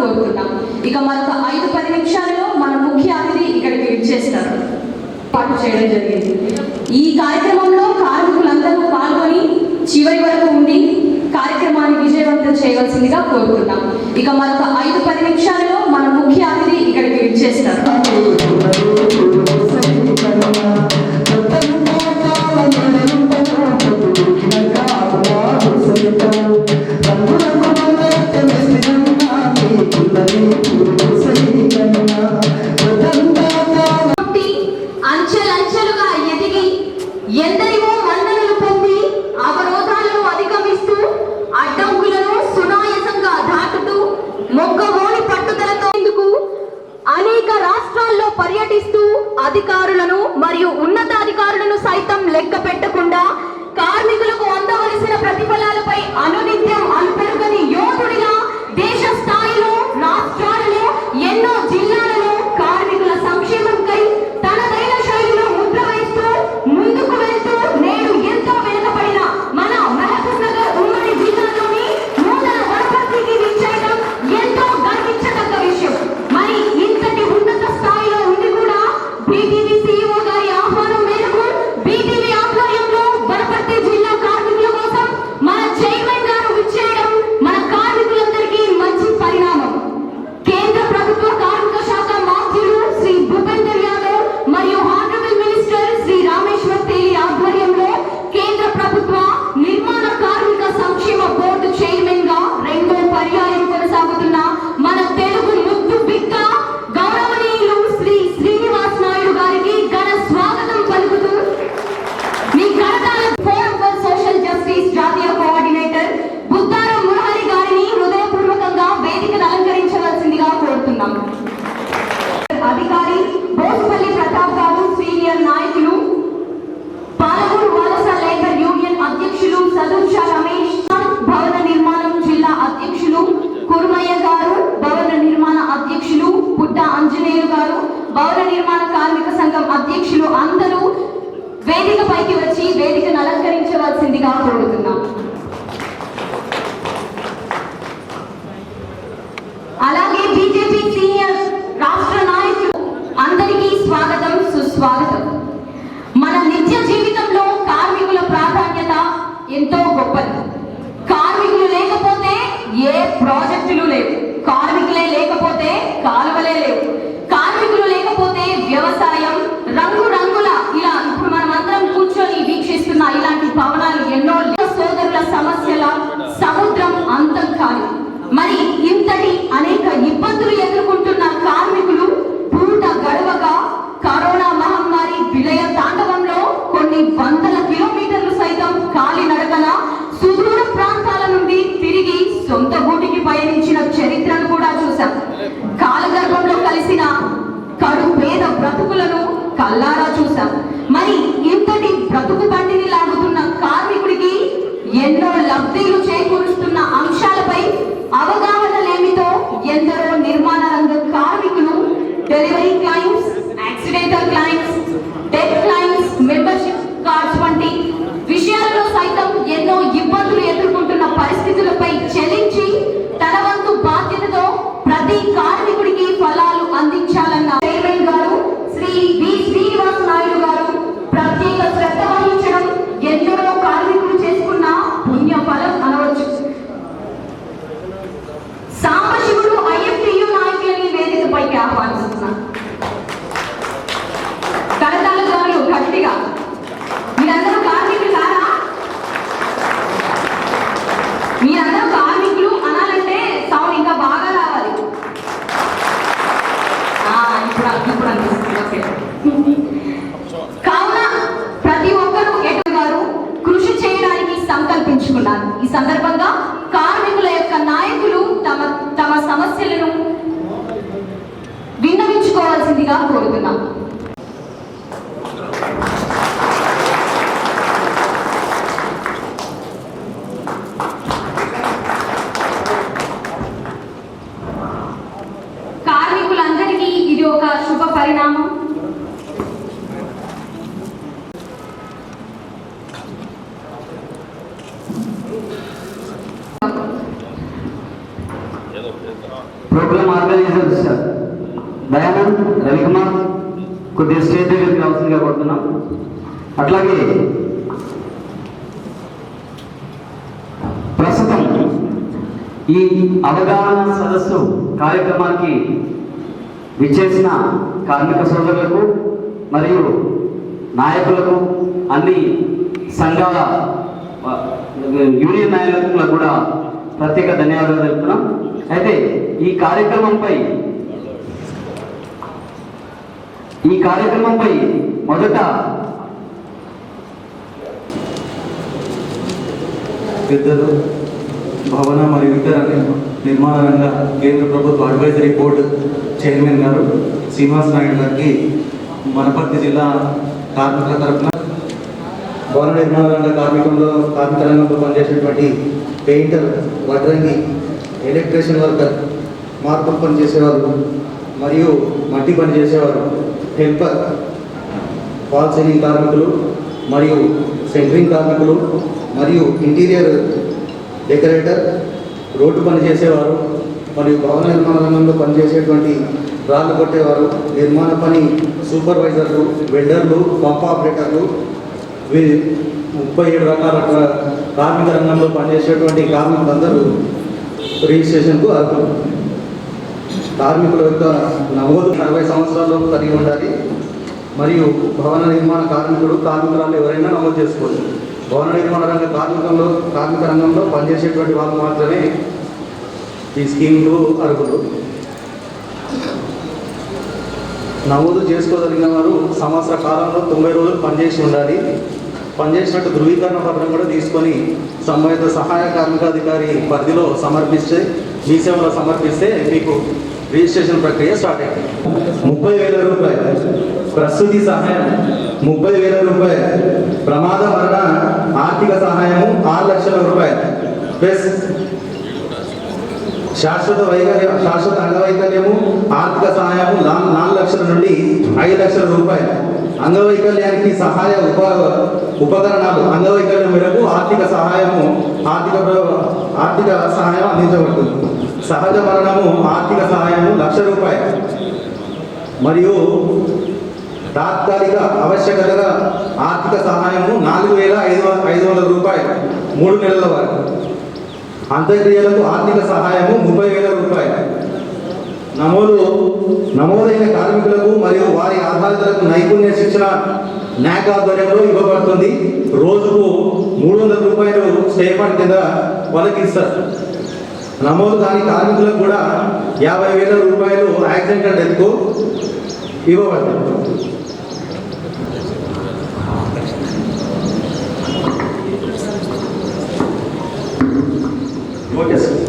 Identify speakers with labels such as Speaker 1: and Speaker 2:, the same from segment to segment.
Speaker 1: కోరుతున్నాం. ఇక మరొక 5-10 నిమిషాలలో మన ముఖ్య అతిథి ఇక్కడికి విచ్చేస్తారు పాటు చేయడం జరిగింది. ఈ కార్యక్రమంలో కార్మికులందరూ పాల్గొని చివరి వరకు ఉండి కార్యక్రమాన్ని విజయవంతం చేయవలసిందిగా కోరుతున్నాం. ఇక మరొక 5-10 నిమిషాలలో మన ముఖ్య అతిథి ఇక్కడికి విచ్చేస్తారు.
Speaker 2: అంచెలంచెలుగా ఎదిగి ఎందరివో మన్ననలు పొంది అవరోధాలను అధిగమిస్తూ అడ్డంకులను సునాయాసంగా దాటుతూ మొక్కవోని పట్టుదలతో అనేక రాష్ట్రాల్లో పర్యటిస్తూ అధికారులను మరియు ఉన్నతాధికారులను సైతం లెక్క పెట్టకుండా కార్మికులకు అందవలసిన ప్రతిఫలాలపై అనునిత్యం అలుపెరుగని యోధుడిగా దేశ స్థాయిలో రాష్ట్రాలలో ఎన్నో జిల్లాలలో కార్మికుల సంక్షేమంకై తనదైన శైలిలో ముద్ర వేస్తూ ముందుకు వెళ్తూ నేడు ఎంతో వెనుకబడిన మన మహబూబ్ నగర్ ఉమ్మడి జిల్లాలోని నూతన వనపర్తికి విచ్చేయడం ఎంతో గర్వించదగ్గ విషయం. మరి ఇంతటి ఉన్నత స్థాయిలో ఉండి కూడా బీటీవీ సీఈఓ గారి ఆహ్వానం మేరకు బీటీవీ ఆధ్వర్యంలో వనపర్తి జిల్లా కార్మికుల కోసం మన చైర్మన్ గారు విచ్చేయడం మన కార్మికులందరికీ మంచి పరిణామం. కేంద్ర ప్రభుత్వ కార్మిక శాఖ మంత్రులు శ్రీ భూపేందర్ యాదవ్ మరియు హానరబుల్ మినిస్టర్ శ్రీ రామేశ్వర్ తేలి ఆధ్వర్యంలో కేంద్ర ప్రభుత్వ నిర్మాణ కార్మిక సంక్షేమ బోర్డు చైర్మన్ గా 2వ పర్యాయం కొనసాగుతున్న మన తెలుగు ముద్దు బిడ్డ గౌరవనీయులు శ్రీ శ్రీనివాస్ నాయుడు గారికి ఘన స్వాగతం పలుకుతూ మీ కరతాళ ఫోరం ఫర్ సోషల్ జస్టిస్ జాతీయ కోఆర్డినేటర్ బుద్దారం మురహరి గారిని హృదయపూర్వకంగా వేదికను అలంకరించవలసిందిగా కోరుతున్నాం. అధికారి బోస్పల్లి ప్రతాప్ గారు సీనియర్ నాయకులు, పాలమూరు వలస లేబర్ యూనియన్ అధ్యక్షులు సదుర్ష రమేష్, భవన నిర్మాణం జిల్లా అధ్యక్షులు కుర్మయ్య గారు, భవన నిర్మాణ అధ్యక్షులు పుట్ట ఆంజనేయులు గారు, భవన నిర్మాణ కార్మిక సంఘం అధ్యక్షులు అందరూ వేదికపైకి వచ్చి వేదికను అలంకరించవలసిందిగా కోరుతున్నాం. అలాగే బీజేపీ సీనియర్ రాష్ట్ర నాయకులు అందరికీ స్వాగతం, సుస్వాగతం. మన నిత్య జీవితంలో కార్మికుల ప్రాధాన్యత ఎంతో గొప్పది. కార్మికులు లేకపోతే ఏ ప్రాజెక్టులు లేవు, కార్మికులే లేకపోతే కాలువలే లేవు, కార్మికులు లేకపోతే వ్యవసాయం రంగురంగుల ఇలా ఇప్పుడు మనం అందరం కూర్చొని వీక్షిస్తున్న ఇలాంటి భవనాలు ఎన్నో సోదరుల సమస్యల సముద్రం అంతం కాదు. మరి ఇంతటి అనేక ఇబ్బందులు ఎదుర్కొంటున్న కార్మికులు పూట గడవగా కరోనా మహమ్మారి విలయ తాండవంలో కొన్ని వందల కిలోమీటర్లు సైతం కాలినడకన సుదూర ప్రాంతాల నుండి తిరిగి సొంత గూటికి పయనించిన చరిత్రను కూడా చూశాం. కాలగర్భంలో కలిసిన కడు పేద బ్రతుకులను కల్లారా చూశాం. మరి ఇంతటి బ్రతుకు బండిని లాగుతున్న కార్మికుడికి ఎన్నో లబ్ధిలు చేకూరుస్తున్న అంశాలపై అవగాహన లేమితో ఎందరో నిర్మాణ రంగ కార్మికులు delivery claims, accidental claims, death claims, membership cards వంటి విషయాలలో సైతం ఎన్నో ఇబ్బందులు ఎదుర్కొంటున్న పరిస్థితులపై చెల్లించి తన వంతు బాధ్యతతో ప్రతి కార్మికుడికి ఫలాలు అందించాలన్న చైర్మన్ గారు శ్రీ వి శ్రీనివాస్ నాయుడు గారు ప్రత్యేక శ్రద్ధ వహించడం ఎందరో కార్మికులు చేసుకున్న పుణ్య ఫలం అనవచ్చు. సాంబశివుడు ఐఎఫ్టియు నాయకులని వేదికపైకి ఆహ్వానిస్తున్నారు. కరతాళ ధ్వనులు గట్టిగా. మీరందరూ కార్మికులు కారా? మీరందరూ కార్మికులు అనాలంటే సౌండ్ ఇంకా బాగా రావాలి. ఇప్పుడు అనిపిస్తుంది. కావున ప్రతి ఒక్కరూ గారు కృషి చేయడానికి సంకల్పించుకున్నారు. ఈ సందర్భంగా కార్మికుల యొక్క నాయకులు తమ సమస్యలను విన్నవించుకోవాల్సిందిగా కోరుతున్నాం. కార్మికులందరికీ ఇది ఒక శుభ పరిణామం.
Speaker 3: Programme organiser sir Dayanand Ravikumar కొద్దిగా స్టేజ్ దగ్గరికి రావాల్సిందిగా కోరుతున్నాం. అట్లాగే ప్రస్తుతం ఈ అవగాహన సదస్సు కార్యక్రమానికి విచ్చేసిన కార్మిక సోదరులకు మరియు నాయకులకు, అన్ని సంఘాల యూనియన్ నాయకులకు కూడా ప్రత్యేక ధన్యవాదాలు తెలుపుతున్నాం. అయితే ఈ కార్యక్రమంపై మొదట
Speaker 4: పెద్దలు భవన మరియు ఇతర నిర్మాణ రంగ కేంద్ర ప్రభుత్వ అడ్వైజరీ బోర్డు చైర్మన్ గారు శ్రీనివాస్ నాయుడు గారికి వనపర్తి జిల్లా కార్మికుల తరఫున, భవన నిర్మాణ రంగ కార్మిక రంగంలో పనిచేసేటువంటి పెయింటర్, వడ్రంగి, ఎలక్ట్రీషియన్ వర్కర్, మార్పులు పనిచేసేవారు మరియు మట్టి పని చేసేవారు, హెల్పర్, ఫాల్ సీలింగ్ కార్మికులు మరియు సెంటరింగ్ కార్మికులు మరియు ఇంటీరియర్ డెకరేటర్, రోడ్డు పని చేసేవారు మరియు భవన నిర్మాణ రంగంలో పనిచేసేటువంటి రాళ్ళు కొట్టేవారు, నిర్మాణ పని సూపర్వైజర్లు, వెల్డర్లు, పంప్ ఆపరేటర్లు, 37 రకాల కార్మిక రంగంలో పనిచేసేటువంటి కార్మికులందరూ రిజిస్ట్రేషన్కు అర్హులు. కార్మికుల యొక్క నమోదు 40 సంవత్సరాల్లోపు కలిగి ఉండాలి మరియు భవన నిర్మాణ కార్మికురాలు ఎవరైనా నమోదు చేసుకోవచ్చు. భవన నిర్మాణ రంగ కార్మిక రంగంలో పనిచేసేటువంటి వాళ్ళు మాత్రమే ఈ స్కీమ్కు అర్హులు. నమోదు చేసుకోగలిగిన వారు సంవత్సర కాలంలో 90 రోజులు పనిచేసి ఉండాలి. పనిచేసినట్టు ధృవీకరణ పత్రం కూడా తీసుకొని సంబంధిత సహాయ కార్మికాధికారి పరిధిలో సమర్పిస్తే, మీ సేవలో సమర్పిస్తే మీకు రిజిస్ట్రేషన్ ప్రక్రియ స్టార్ట్ అయింది. 30,000 రూపాయలు ప్రసూతి సహాయం, 30,000 రూపాయలు ప్రమాద మరణ ఆర్థిక సహాయము, 6 లక్షల రూపాయలు ప్లస్ శాశ్వత అంగవైకల్యము ఆర్థిక సహాయము 4 లక్షల నుండి 5 లక్షల రూపాయలు. అంగవైకల్యానికి సహాయ ఉపకరణాలు, అంగవైకల్యం మేరకు ఆర్థిక సహాయం అందించబడుతుంది. సహజ మరణము ఆర్థిక సహాయము 1,00,000 రూపాయలు మరియు తాత్కాలిక ఆవశ్యకతగా ఆర్థిక సహాయము 4,500 రూపాయలు 3 నెలల వరకు. అంత్యక్రియలకు ఆర్థిక సహాయము 30,000 రూపాయలు. నమోదైన కార్మికులకు మరియు వారి ఆధారితులకు నైపుణ్య శిక్షణ న్యాక్ ఆధ్వర్యంలో ఇవ్వబడుతుంది. రోజుకు 300 రూపాయలు స్టేఫండ్ కింద వాళ్ళకి ఇస్తారు. నమోదు కాని కార్మికులకు కూడా 50,000 రూపాయలు యాక్సిడెంట్ అండ్ డెత్కు ఇవ్వబడుతుంది. Okay sir.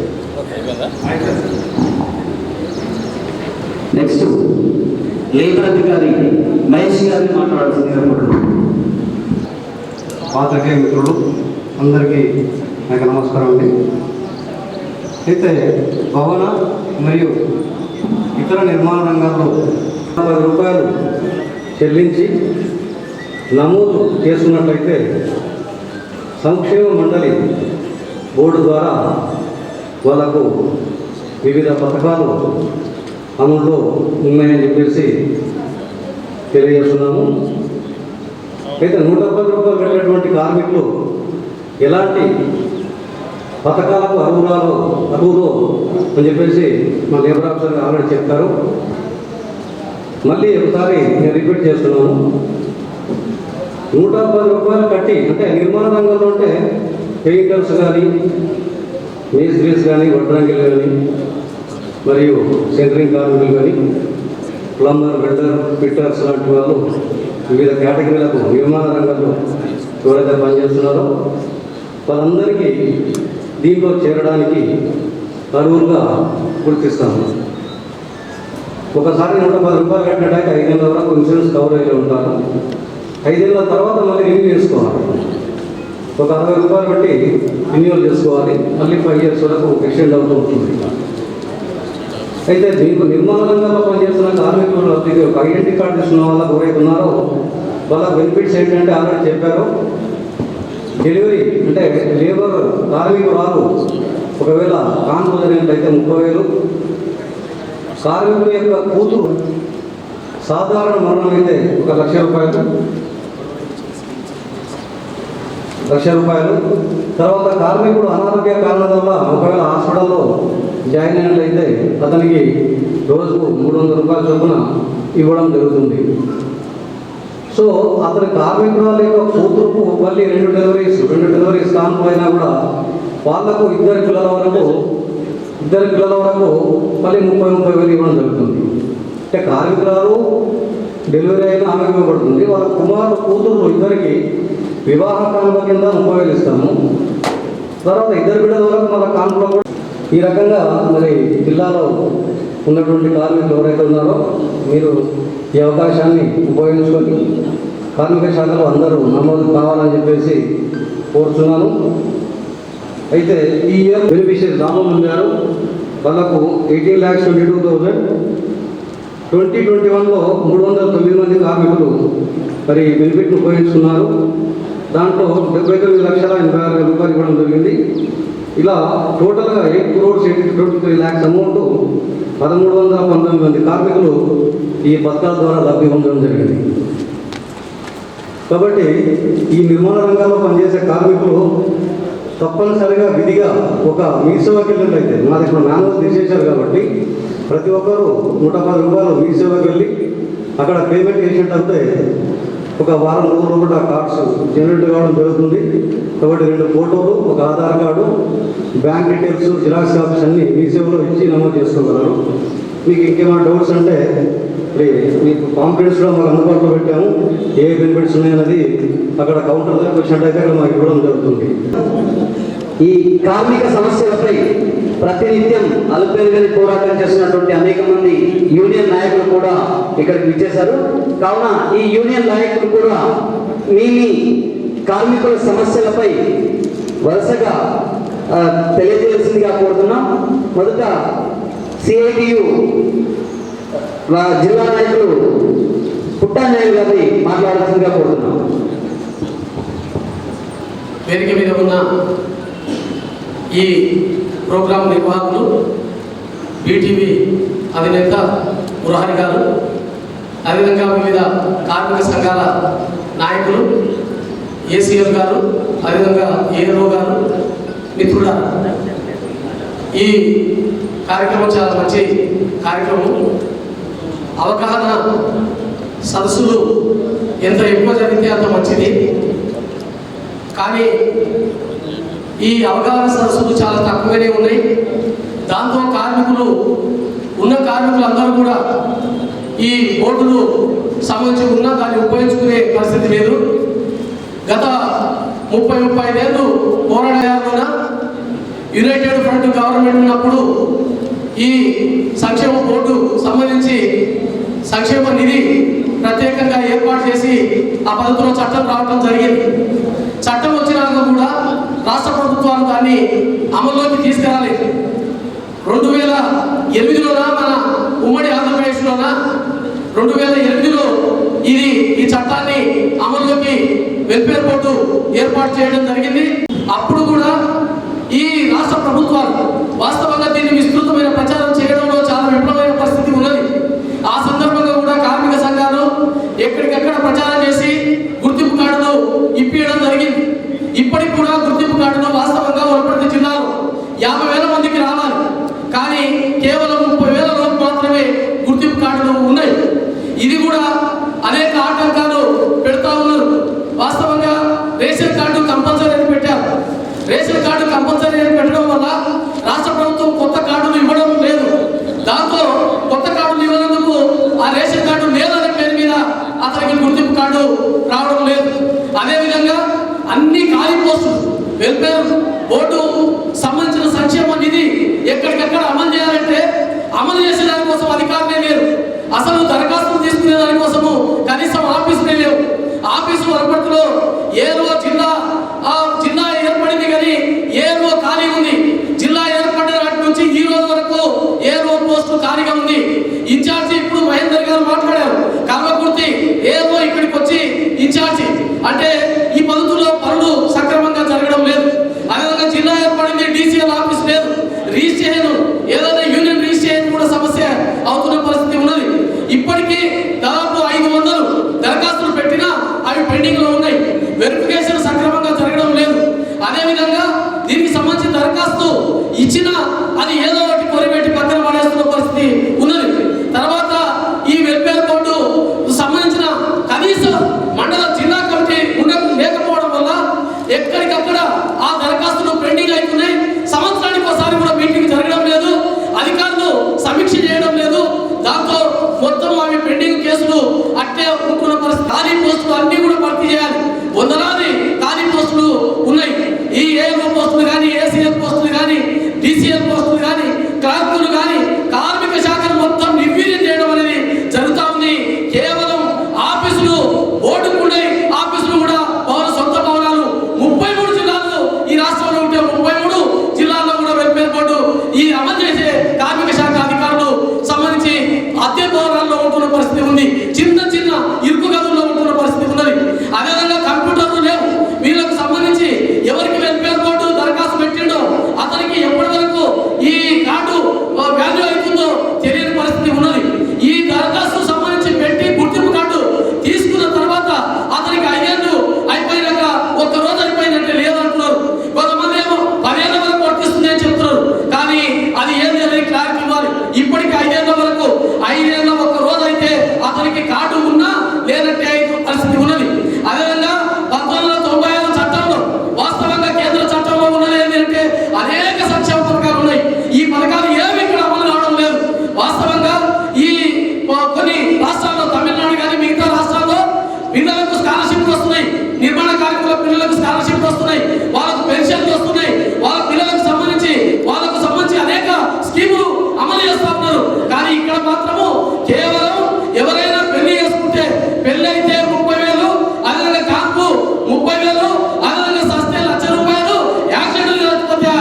Speaker 3: నెక్స్ట్ లేబర్ అధికారి మహేష్ గారిని మాట్లాడాల్సిందిగా కోరుతున్నాను.
Speaker 5: పాత్రికేయ మిత్రులు అందరికీ నాకు నమస్కారం అండి. అయితే భవన మరియు ఇతర నిర్మాణ రంగాల్లో 40 రూపాయలు చెల్లించి నమోదు చేసుకున్నట్లయితే సంక్షేమ మండలి బోర్డు ద్వారా వాళ్ళకు వివిధ పథకాలు అమల్లో ఉన్నాయని చెప్పేసి తెలియజేస్తున్నాము. అయితే 110 రూపాయలు పెట్టినటువంటి కార్మికులు ఎలాంటి పథకాలకు అర్హులో అని చెప్పేసి మా లేబర్ ఆఫీసర్ ఆల్రెడీ చెప్తారు. మళ్ళీ ఒకసారి నేను రిపీట్ చేస్తున్నాను. 110 రూపాయలు కట్టి, అంటే నిర్మాణ రంగంలో అంటే పెయింటర్స్ కానీ, మేస్త్రీస్ కానీ, వడ్రంగిలు కానీ, మరియు సెంటరింగ్ కార్మికులు కానీ, ప్లంబర్, వెల్డర్, ఫిట్టర్స్ లాంటి వాళ్ళు వివిధ కేటగిరీలకు నిర్మాణ రంగంలో ఎవరైతే పనిచేస్తున్నారో వాళ్ళందరికీ దీంట్లో చేరడానికి అర్హులుగా గుర్తిస్తాము. ఒకసారి 110 రూపాయలు కట్టినట్టయితే 5 ఏళ్ళ వరకు ఇన్సూరెన్స్ కవరేజ్ ఉంటారు. 5 ఏళ్ళ తర్వాత మళ్ళీ రిన్యూ చేసుకోవాలి. ఒక 60 రూపాయలు పెట్టి రిన్యూవల్ చేసుకోవాలి. మళ్ళీ 5 ఇయర్స్ వరకు ఎక్స్టెండ్ అవుతూ ఉంటుంది. అయితే దీనికి నిర్మాణ రంగంలో పనిచేస్తున్న కార్మికులు ఒక ఐడెంటిటీ కార్డు ఇస్తున్న వాళ్ళకు ఎవరైతే ఉన్నారో వాళ్ళ బెనిఫిట్స్ ఏంటంటే ఆల్రెడీ చెప్పారు. డెలివరీ అంటే లేబర్ కార్మికురాలు ఒకవేళ కాన్పు జరిగినట్లయితే 30,000. కార్మికుడి యొక్క కూతురు సాధారణ మరణం అయితే 1,00,000 రూపాయలు. తర్వాత కార్మికుడు అనారోగ్య కారణాల వల్ల ఒకవేళ హాస్పిటల్లో జాయిన్ అయినట్లయితే అతనికి రోజుకు 300 రూపాయల చొప్పున ఇవ్వడం జరుగుతుంది. సో అతని కార్మికురాల యొక్క కూతురుకు మళ్ళీ 2 డెలివరీస్ కాకపోయినా కూడా వాళ్లకు ఇద్దరు పిల్లల వరకు మళ్ళీ 30,000 ఇవ్వడం జరుగుతుంది. అంటే కార్మికురాలు డెలివరీ అయినా ఆమెకు ఇవ్వబడుతుంది. వాళ్ళ కూతురు ఇద్దరికి వివాహ కానుక కింద 30,000 ఇస్తాము. తర్వాత ఇద్దరు బిడ్డల వరకు మన కానుకలో కూడా ఈ రకంగా మరి జిల్లాలో ఉన్నటువంటి కార్మికులు ఎవరైతే ఉన్నారో మీరు ఈ అవకాశాన్ని ఉపయోగించుకొని కార్మిక శాఖలో అందరూ నమోదు కావాలని చెప్పేసి కోరుతున్నాను. అయితే ఈ ఇయర్ బెనిఫిషియరీ రామమోహన్ గారు వాళ్ళకు 18,22,000. 2021లో 309 మంది కార్మికులు మరి బెనిఫిట్ను ఉపయోగించుకున్నారు. దాంట్లో 79,80,000 రూపాయలు ఇవ్వడం జరిగింది. ఇలా టోటల్గా 8,83,00,000 అమౌంట్ 1,319 మంది కార్మికులు ఈ పథకాల ద్వారా లబ్ధి పొందడం జరిగింది. కాబట్టి ఈ నిర్మాణ రంగాల్లో పనిచేసే కార్మికులు తప్పనిసరిగా విధిగా ఒక మీ సేవకి వెళ్ళినట్లయితే మాది ఇప్పుడు మాన్యువల్ తీసేశారు కాబట్టి ప్రతి ఒక్కరూ 110 రూపాయలు మీ సేవకి వెళ్ళి అక్కడ పేమెంట్ చేసినట్లయితే ఒక వారం రోజులు కూడా కార్డ్స్ జనరేట్ కావడం జరుగుతుంది. కాబట్టి 2 ఫోటోలు, ఒక Aadhaar card, bank details, xerox copies అన్నీ మీ సేవలో ఇచ్చి నమోదు చేసుకోగలరు. మీకు ఇంకేమైనా డౌట్స్ అంటే మీకు కాంప్లైంట్స్ కూడా మాకు అందుబాటులో పెట్టాము. ఏ బెనిఫిట్స్ ఉన్నాయన్నది అక్కడ కౌంటర్ దగ్గరకు వచ్చినట్టయితే అక్కడ మాకు ఇవ్వడం జరుగుతుంది.
Speaker 3: ఈ కార్మిక సమస్యలపై ప్రతినిత్యం అలుపెరుగని పోరాటం చేస్తున్నటువంటి అనేక మంది యూనియన్ నాయకులు కూడా ఇక్కడికి విచ్చేశారు. కావున ఈ యూనియన్ నాయకులు కూడా మీ కార్మికుల సమస్యలపై వరుసగా తెలియజేయాల్సిందిగా కోరుతున్నాం. మొదట సిఐటియు జిల్లా నాయకులు పుట్టానాయుడు గారిని మాట్లాడాల్సిందిగా కోరుతున్నాం.
Speaker 6: వేదిక మీద ఉన్న ఈ ప్రోగ్రాం నిర్వాహకులు, బీటీవీ అధినేత మురహరి గారు, అదేవిధంగా వివిధ కార్మిక సంఘాల నాయకులు, ఏసీఎల్ గారు, అదేవిధంగా ఏఎల్ఓ గారు, మిత్రుల ఈ కార్యక్రమం చాలా మంచి కార్యక్రమం. అవగాహన సదస్సులు ఎంత ఎక్కువ జరిగితే అంత మంచిది. కానీ ఈ అవగాహన సదస్సులు చాలా తక్కువగానే ఉన్నాయి. దాంతో ఉన్న కార్మికులందరూ కూడా ఈ బోర్డులు సంబంధించి ఉన్నా దాన్ని ఉపయోగించుకునే పరిస్థితి లేదు. గత 30-35 ఏళ్ళు పోరాడాలన్న యునైటెడ్ ఫ్రంట్ గవర్నమెంట్ ఉన్నప్పుడు ఈ సంక్షేమ బోర్డు సంబంధించి సంక్షేమ నిధి ప్రత్యేకంగా ఏర్పాటు చేసి ఆ పద్ధతిలో చట్టం రావడం జరిగింది. చట్టం వచ్చినాక కూడా రాష్ట్ర ప్రభుత్వాలు దాన్ని అమల్లోకి తీసుకురాలేదు. 2008లోనా మన ఉమ్మడి ఆంధ్రప్రదేశ్లోనా 2008లో ఈ చట్టాన్ని అమల్లోకి వెల్ఫేర్ బోర్డు ఏర్పాటు చేయడం జరిగింది. అప్పుడు కూడా ఈ రాష్ట్ర ప్రభుత్వాలు వాస్తవంగా దీన్ని విస్తృతమైన ప్రచారం చేయడంలో చాలా విఫలమైన పరిస్థితి ఉన్నది. ఆ సందర్భంగా కూడా కార్మిక సంఘాలు ఎక్కడికెక్కడ ప్రచారం చేసి గుర్తింపు కార్డులు ఇప్పించడం జరిగింది. ఇప్పటికి కూడా గుర్తింపు కార్డులు వాస్తవంగా వనపర్తి జిల్లాలో 50,000 మందికి రావాలి. కానీ కేవలం 30,000 లోపు మాత్రమే గుర్తింపు కార్డులు ఉన్నాయి. ఇది కూడా అనేక ఆటంకాలు పెడతా ఉన్నారు. వాస్తవంగా రేషన్ కార్డు కంపల్సరీ అని పెట్టారు. రేషన్ కార్డు కంపల్సరీ అని పెట్టడం వల్ల రాష్ట్ర ప్రభుత్వం కొత్త కార్డులు ఇవ్వడం లేదు. దాంతో కొత్త కార్డులు ఇవ్వనందుకు ఆ రేషన్ కార్డు లేదనే పేరు మీద అతనికి గుర్తింపు కార్డు రావడం లేదు. అదేవిధంగా అన్ని ఖాళీ పోస్టులు వెల్ఫేర్ బోర్డు సంబంధించిన సంక్షేమ నిధి ఎక్కడికెక్కడ అమలు చేయాలంటే అమలు చేసే దానికోసం అధికారులే లేరు. అసలు దరఖాస్తులు తీసుకునే దానికోసము కనీసం ఆఫీసులే లేవు. ఆఫీసు వనపర్తిలో ఏదో జిల్లా ఏర్పడింది కానీ ఏదో ఖాళీ ఉంది. జిల్లా ఏర్పడిన నాటి నుంచి ఈ రోజు వరకు ఏదో పోస్టు ఖాళీగా ఉంది. ఇన్ఛార్జి ఇప్పుడు మహేందర్ గారు మాట్లాడారు. కల్వకుర్తి ఏదో ఇక్కడికి వచ్చి ఇన్ఛార్జి అంటే ఈ పద్ధతుల్లో పనులు సక్రమంగా జరగడం లేదు. అదేవిధంగా జిల్లా ఏర్పడింది, డీసీఎల్ ఆఫీస్ లేదు. అదేవిధంగా దీనికి సంబంధించిన దరఖాస్తు ఇచ్చిన అది ఏదో ఒకటి కొరిపెట్టి పక్కన పడేస్తున్న పరిస్థితి ఉన్నది. తర్వాత ఈ వెల్ఫేర్ బోర్డు సంబంధించిన కనీస మండల జిల్లా కమిటీ లేకపోవడం వల్ల ఎక్కడికక్కడ ఆ దరఖాస్తులు పెండింగ్ అవుతున్నాయి. సంవత్సరానికి ఒకసారి కూడా మీటింగ్ జరగడం లేదు, అధికారులు సమీక్ష చేయడం లేదు. దాంతో మొత్తం అవి పెండింగ్ కేసులు అట్టే ఉంటున్న పరిస్థితి. ఖాళీ పోస్టులు అన్ని కూడా భర్తీ చేయాలి. వందలాది ఖాళీ పోస్టులు ఉన్నాయి. ఈ ఏఓ పోస్టులు కానీ, ఏసీఎల్ పోస్టులు కానీ, డిసిఎల్ పోస్టులు కానీ, క్లర్కులు కానీ కార్మిక శాఖను మొత్తం నిర్వీర్యం చేయడం అనేది జరుగుతూ ఉంది. కేవలం ఆఫీసులు ఓటుకుండే ఆఫీసులు కూడా సొంత భవనాలు 33 జిల్లాలు ఈ రాష్ట్రంలో ఉంటే 33 జిల్లాల్లో కూడా వెల్ఫేర్ బోర్డు ఈ అమలు చేసే కార్మిక శాఖ అధికారులు సంబంధించి అద్దె భవనాల్లో ఉంటున్న పరిస్థితి ఉంది. చిన్న చిన్న ఇరుకు గదుల్లో ఉంటున్న పరిస్థితి ఉన్నది. అదేవిధంగా కంప్యూటర్లు లేవు. వీళ్ళకు సంబంధించి ఎవరికి వెల్ఫేర్ బోర్డు దరఖాస్తు పెట్టిండో అతనికి ఎప్పటి వరకు ఈ కార్డు వాల్యూ అవుతుందో తెలియని పరిస్థితి ఉన్నది. ఈ దరఖాస్తు సంబంధించి పెట్టి గుర్తింపు కార్డు తీసుకున్న తర్వాత అతనికి 5 ఏళ్ళు అయిపోయినాక ఒక్క రోజు అయిపోయినట్టే లేదంటున్నారు. కొంతమంది ఏమో 10 ఏళ్ళ వరకు వర్తిస్తుంది అని చెప్తున్నారు. కానీ అది ఏంది అనేది క్లారిటీ ఇవ్వాలి. ఇప్పటికి 5 ఏళ్ళ వరకు 5 ఏళ్ళ ఒక్క రోజు అయితే అతనికి కార్డు ఉన్నా లేదంటే పరిస్థితి ఉన్నది. అదేవిధంగా 1995 చట్టంలో వాస్తవంగా కేంద్ర చట్టంలో ఉన్నది ఏంటంటే అనేక సంక్షేమ పథకాలు ఉన్నాయి. ఈ పథకాలు ఏమి ఇక్కడ అమలు కావడం లేదు. వాస్తవంగా ఈ కొన్ని రాష్ట్రాల్లో తమిళనాడు కానీ మిగతా రాష్ట్రాల్లో పిల్లలకు స్కాలర్షిప్లు వస్తున్నాయి. నిర్మాణ కార్మికుల పిల్లలకు స్కాలర్షిప్లు వస్తున్నాయి. వాళ్ళకు పెన్షన్లు వస్తున్నాయి. వాళ్ళ పిల్లలకు సంబంధించి అనేక స్కీములు అమలు చేస్తూ ఉన్నారు. కానీ ఇక్కడ మాత్రము కేవలం ఎవరైనా పెళ్లి చేసుకుంటే పెళ్లి అయితే 30,000, అదేవిధంగా కాన్పు 30,000, అదేవిధంగా సస్తే ₹1,00,000, యాక్సిడెంట్ లేకపోతే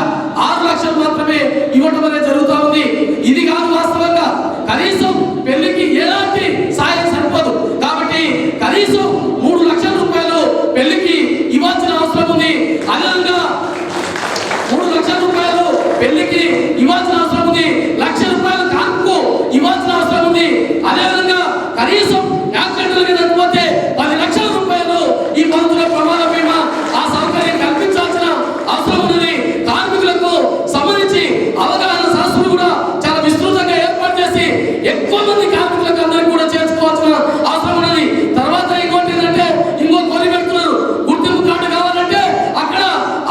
Speaker 6: 6 లక్షలు మాత్రమే ఇవ్వడం అనేది జరుగుతూ ఉంది. ఇది కాదు వాస్తవంగా కనీసం పెళ్లికి ఎలాంటి సాయం సరిపోదు. కాబట్టి కనీసం ₹3 లక్షల పెళ్లికి ఇవ్వాల్సిన అవసరం ఉంది. అదేవిధంగా ₹3 లక్షల పెళ్లికి ఇవ్వాల్సిన అవసరం ఉంది. ₹1,00,000 కాన్పుకు ఇవ్వాల్సిన అవసరం ఉంది. అదేవిధంగా కనీసం యాక్సిడెంట్లు లేకపోతే ₹10 లక్షల ఈ పంతుల ప్రమాద బీమా ఆ సౌకర్యం కల్పించాల్సిన అవసరం ఉన్నది. కార్మికులకు సంబంధించి అవగాహన సదస్సులు కూడా చాలా విస్తృతంగా ఏర్పాటు చేసి ఎక్కువ మంది కార్మికులకు అందరికీ కూడా చేర్చుకోవాల్సిన అవసరం ఉన్నది. తర్వాత ఇంకోటి ఏంటంటే ఇంకో కోరి పెడుతున్నారు. గుర్తింపు కార్డు కావాలంటే అక్కడ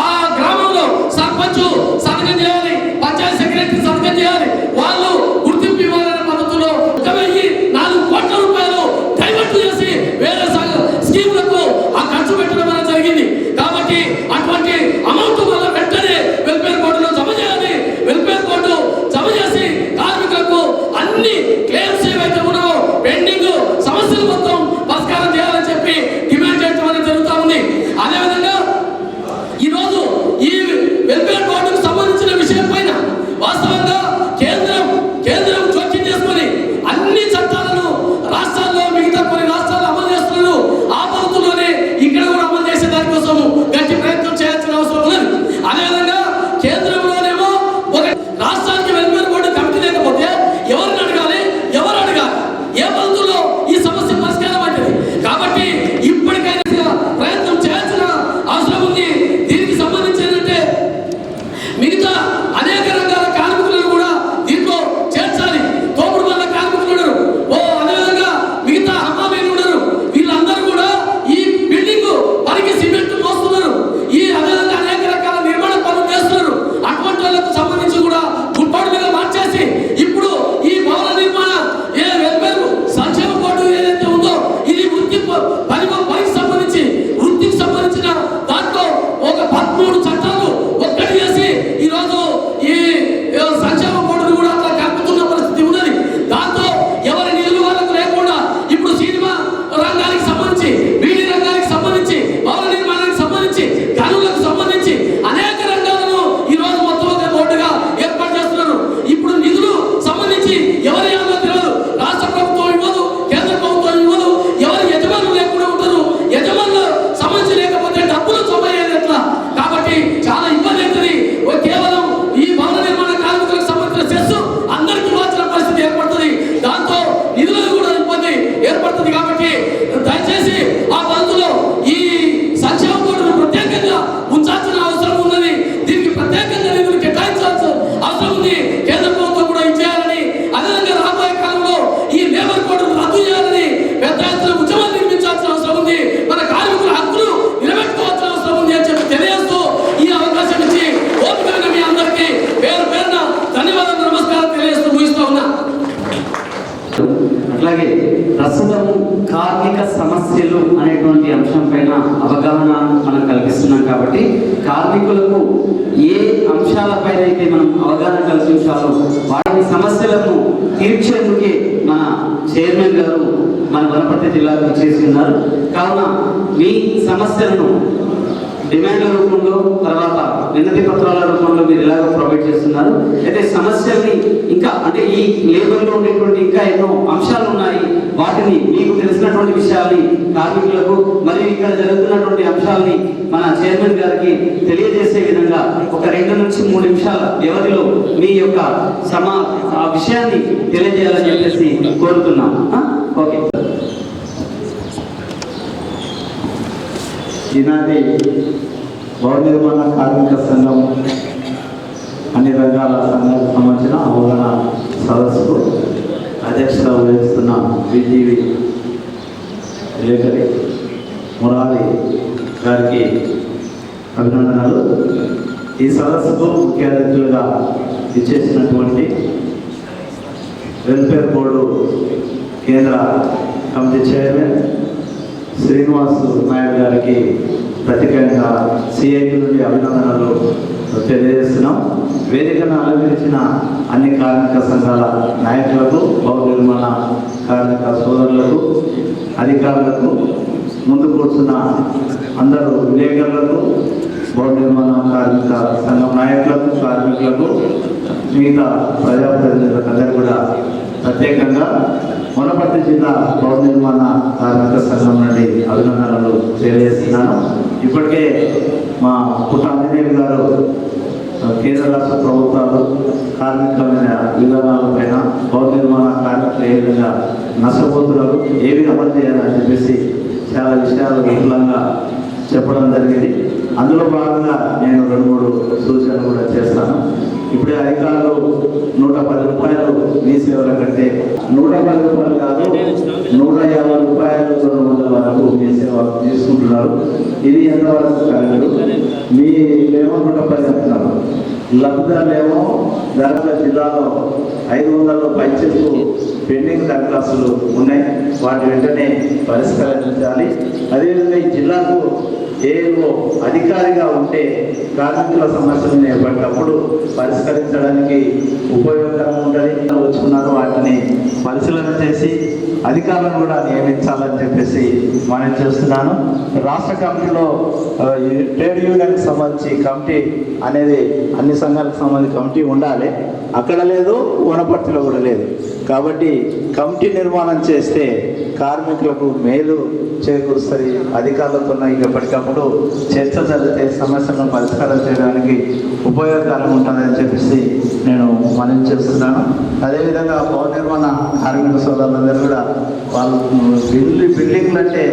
Speaker 6: ఆ గ్రామంలో సర్పంచ్ సంతకం చేయాలి, పంచాయతీ సెక్రటరీ సంతకం చేయాలి. వాళ్ళు గుర్తింపు ఇవ్వాలనే పద్ధతిలో ₹1,400 కోట్ల డైవర్ట్ చేసి వేరే స్కీములకు ఆ ఖర్చు పెట్టడం అనేది జరిగింది. కాబట్టి అటువంటి అమౌంట్ వల్ల వెంటనే వెల్ఫేర్ బోర్డులో జమ చేయాలి. వెల్ఫేర్ బోర్డు జమ చేసి కార్మికులకు అన్ని క్లెయిమ్స్ ఏవైతే ఉన్నాయో పెండింగ్ సమస్యలు మొత్తం పరిష్కారం చేయాలని చెప్పి డిమాండ్ చేయడం అనేది జరుగుతూ ఉంది. అదేవిధంగా ఈరోజు ఈ వెల్ఫేర్ బోర్డుకు సంబంధించిన విషయం పైన వాస్తవంగా కేంద్రం జోక్యం చేసుకొని అన్ని చట్టాలను రాష్ట్రాల్లో మిగతా కొన్ని రాష్ట్రాలు అమలు చేస్తున్నారు. ఆ పద్ధతుల్లోనే ఇక్కడ కూడా అమలు చేసే దానికోసం గట్టి ప్రయత్నం చేయాల్సిన అవసరం ఉన్నది. అదేవిధంగా కేంద్రంలోనేమో ఒక రాష్ట్రానికి వెల్ఫేర్ బోర్డు కమిటీ లేకపోతే ఎవరిని అడగాలి, ఎవరు అడగాలి, ఏ పద్ధతుల్లో ఈ సమస్య పరిష్కారం అవుతుంది. కాబట్టి ఇప్పటికైనా ప్రయత్నం చేయాల్సిన అవసరం ఉంది. దీనికి సంబంధించి ఏంటంటే మిగతా అనేక రంగాల కార్మికులను కూడా దీంట్లో
Speaker 3: ప్రస్తుతం కార్మిక సమస్యలు అనేటువంటి అంశం పైన అవగాహన మనం కల్పిస్తున్నాం కాబట్టి కార్మికులకు ఏ అంశాలపైన అయితే మనం అవగాహన కల్పించాలో వాటి సమస్యలను తీర్చేందుకే మన చైర్మన్ గారు మన వనపర్తి జిల్లాకు చేసి ఉన్నారు. కావున మీ సమస్యలను డిమాండ్ల రూపంలో తర్వాత వినతి పత్రాల రూపంలో మీరు ఇలాగ ప్రొవైడ్ చేస్తున్నారు. అయితే సమస్యల్ని ఇంకా అంటే ఈ లేబర్లో ఉండేటువంటి ఇంకా ఎన్నో అంశాలు ఉన్నాయి. వాటిని మీకు తెలిసినటువంటి విషయాల్ని కార్మికులకు మరియు ఇక్కడ జరుగుతున్నటువంటి అంశాలని మన చైర్మన్ గారికి తెలియజేసే విధంగా ఒక 2 నుంచి 3 నిమిషాల వ్యవధిలో మీ యొక్క ఆ విషయాన్ని తెలియజేయాలని చెప్పేసి కోరుతున్నాం. ఓకే.
Speaker 7: ఈనాటి భవన నిర్మాణ కార్మిక సంఘం అన్ని రంగాల సంఘాలకు సంబంధించిన అవగాహన సదస్సుకు అధ్యక్షత వహిస్తున్న విజీవి విలేకరి మురారి గారికి అభినందనలు. ఈ సదస్సుకు ముఖ్య అతిథులుగా ఇచ్చేసినటువంటి వెల్ఫేర్ బోర్డు కేంద్ర కమిటీ చైర్మన్ శ్రీనివాస్ నాయుడు గారికి ప్రత్యేకంగా సిఐటి నుండి అభినందనలు తెలియజేస్తున్నాం. వేదికను అలంకరించిన అన్ని కార్మిక సంఘాల నాయకులకు, భవన నిర్మాణ కార్మిక సోదరులకు, అధికారులకు, ముందు కూర్చున్న అందరూ విలేకరులకు, భవన నిర్మాణ కార్మిక సంఘం నాయకులకు, కార్మికులకు, మిగతా ప్రజాప్రతినిధులకు అందరూ కూడా ప్రత్యేకంగా వనపర్తి జిల్లా భవన నిర్మాణ కార్మిక సంఘం నుండి అభినందనలు తెలియజేస్తున్నాను. ఇప్పటికే మా పుట్ట ఆంజనేయులు గారు కేంద్ర రాష్ట్ర ప్రభుత్వాలు కార్మికులమైన విధానాలపైన భవన నిర్మాణ కార్మికులు ఏ విధంగా నష్టపోతున్నారు, ఏవి అమలు చేయాలని చెప్పేసి చాలా విషయాలు విపులంగా చెప్పడం జరిగింది. అందులో భాగంగా నేను 2-3 సూచనలు కూడా చేస్తాను. ఇప్పుడే అధికారులు 110 రూపాయలు మీ సేవల కంటే 110 రూపాయలు కాదు 150 రూపాయలు 200 వరకు మీ సేవ తీసుకుంటున్నారు. ఇది ఎంతవరకు కాదు. మీరేమో 110 చెప్తున్నారు, లబ్ధిదారులేమో ధరల జిల్లాలో 500 పైచలకు పెండింగ్ దరఖాస్తులు ఉన్నాయి. వాటి వెంటనే పరిష్కరించాలి. అదేవిధంగా ఈ జిల్లాకు ఏవో అధికారిగా ఉంటే కార్మికుల సమస్యలను ఎప్పటికప్పుడు పరిష్కరించడానికి ఉపయోగకరంగా ఉంటుంది. వచ్చుకున్నారు వాటిని పరిశీలన చేసి అధికారులను కూడా నియమించాలని చెప్పేసి మనం చేస్తున్నాను. రాష్ట్ర కమిటీలో ట్రేడ్ యూనియన్కి సంబంధించి కమిటీ అనేది అన్ని సంఘాలకు సంబంధించి కమిటీ ఉండాలి. అక్కడ లేదు, వనపర్తిలో కూడా లేదు. కాబట్టి కమిటీ నిర్మాణం చేస్తే కార్మికులకు మేలు చేకూరుస్తుంది. అధికారులతో ఎప్పటికప్పుడు చర్చ జరిగితే సమస్యలను పరిష్కారం చేయడానికి ఉపయోగకరంగా ఉంటుందని చెప్పేసి నేను మనవి చేస్తున్నాను. అదేవిధంగా భవన నిర్మాణ కార్మిక సోదరులందరూ కూడా వాళ్ళు బిల్డింగ్లు అంటే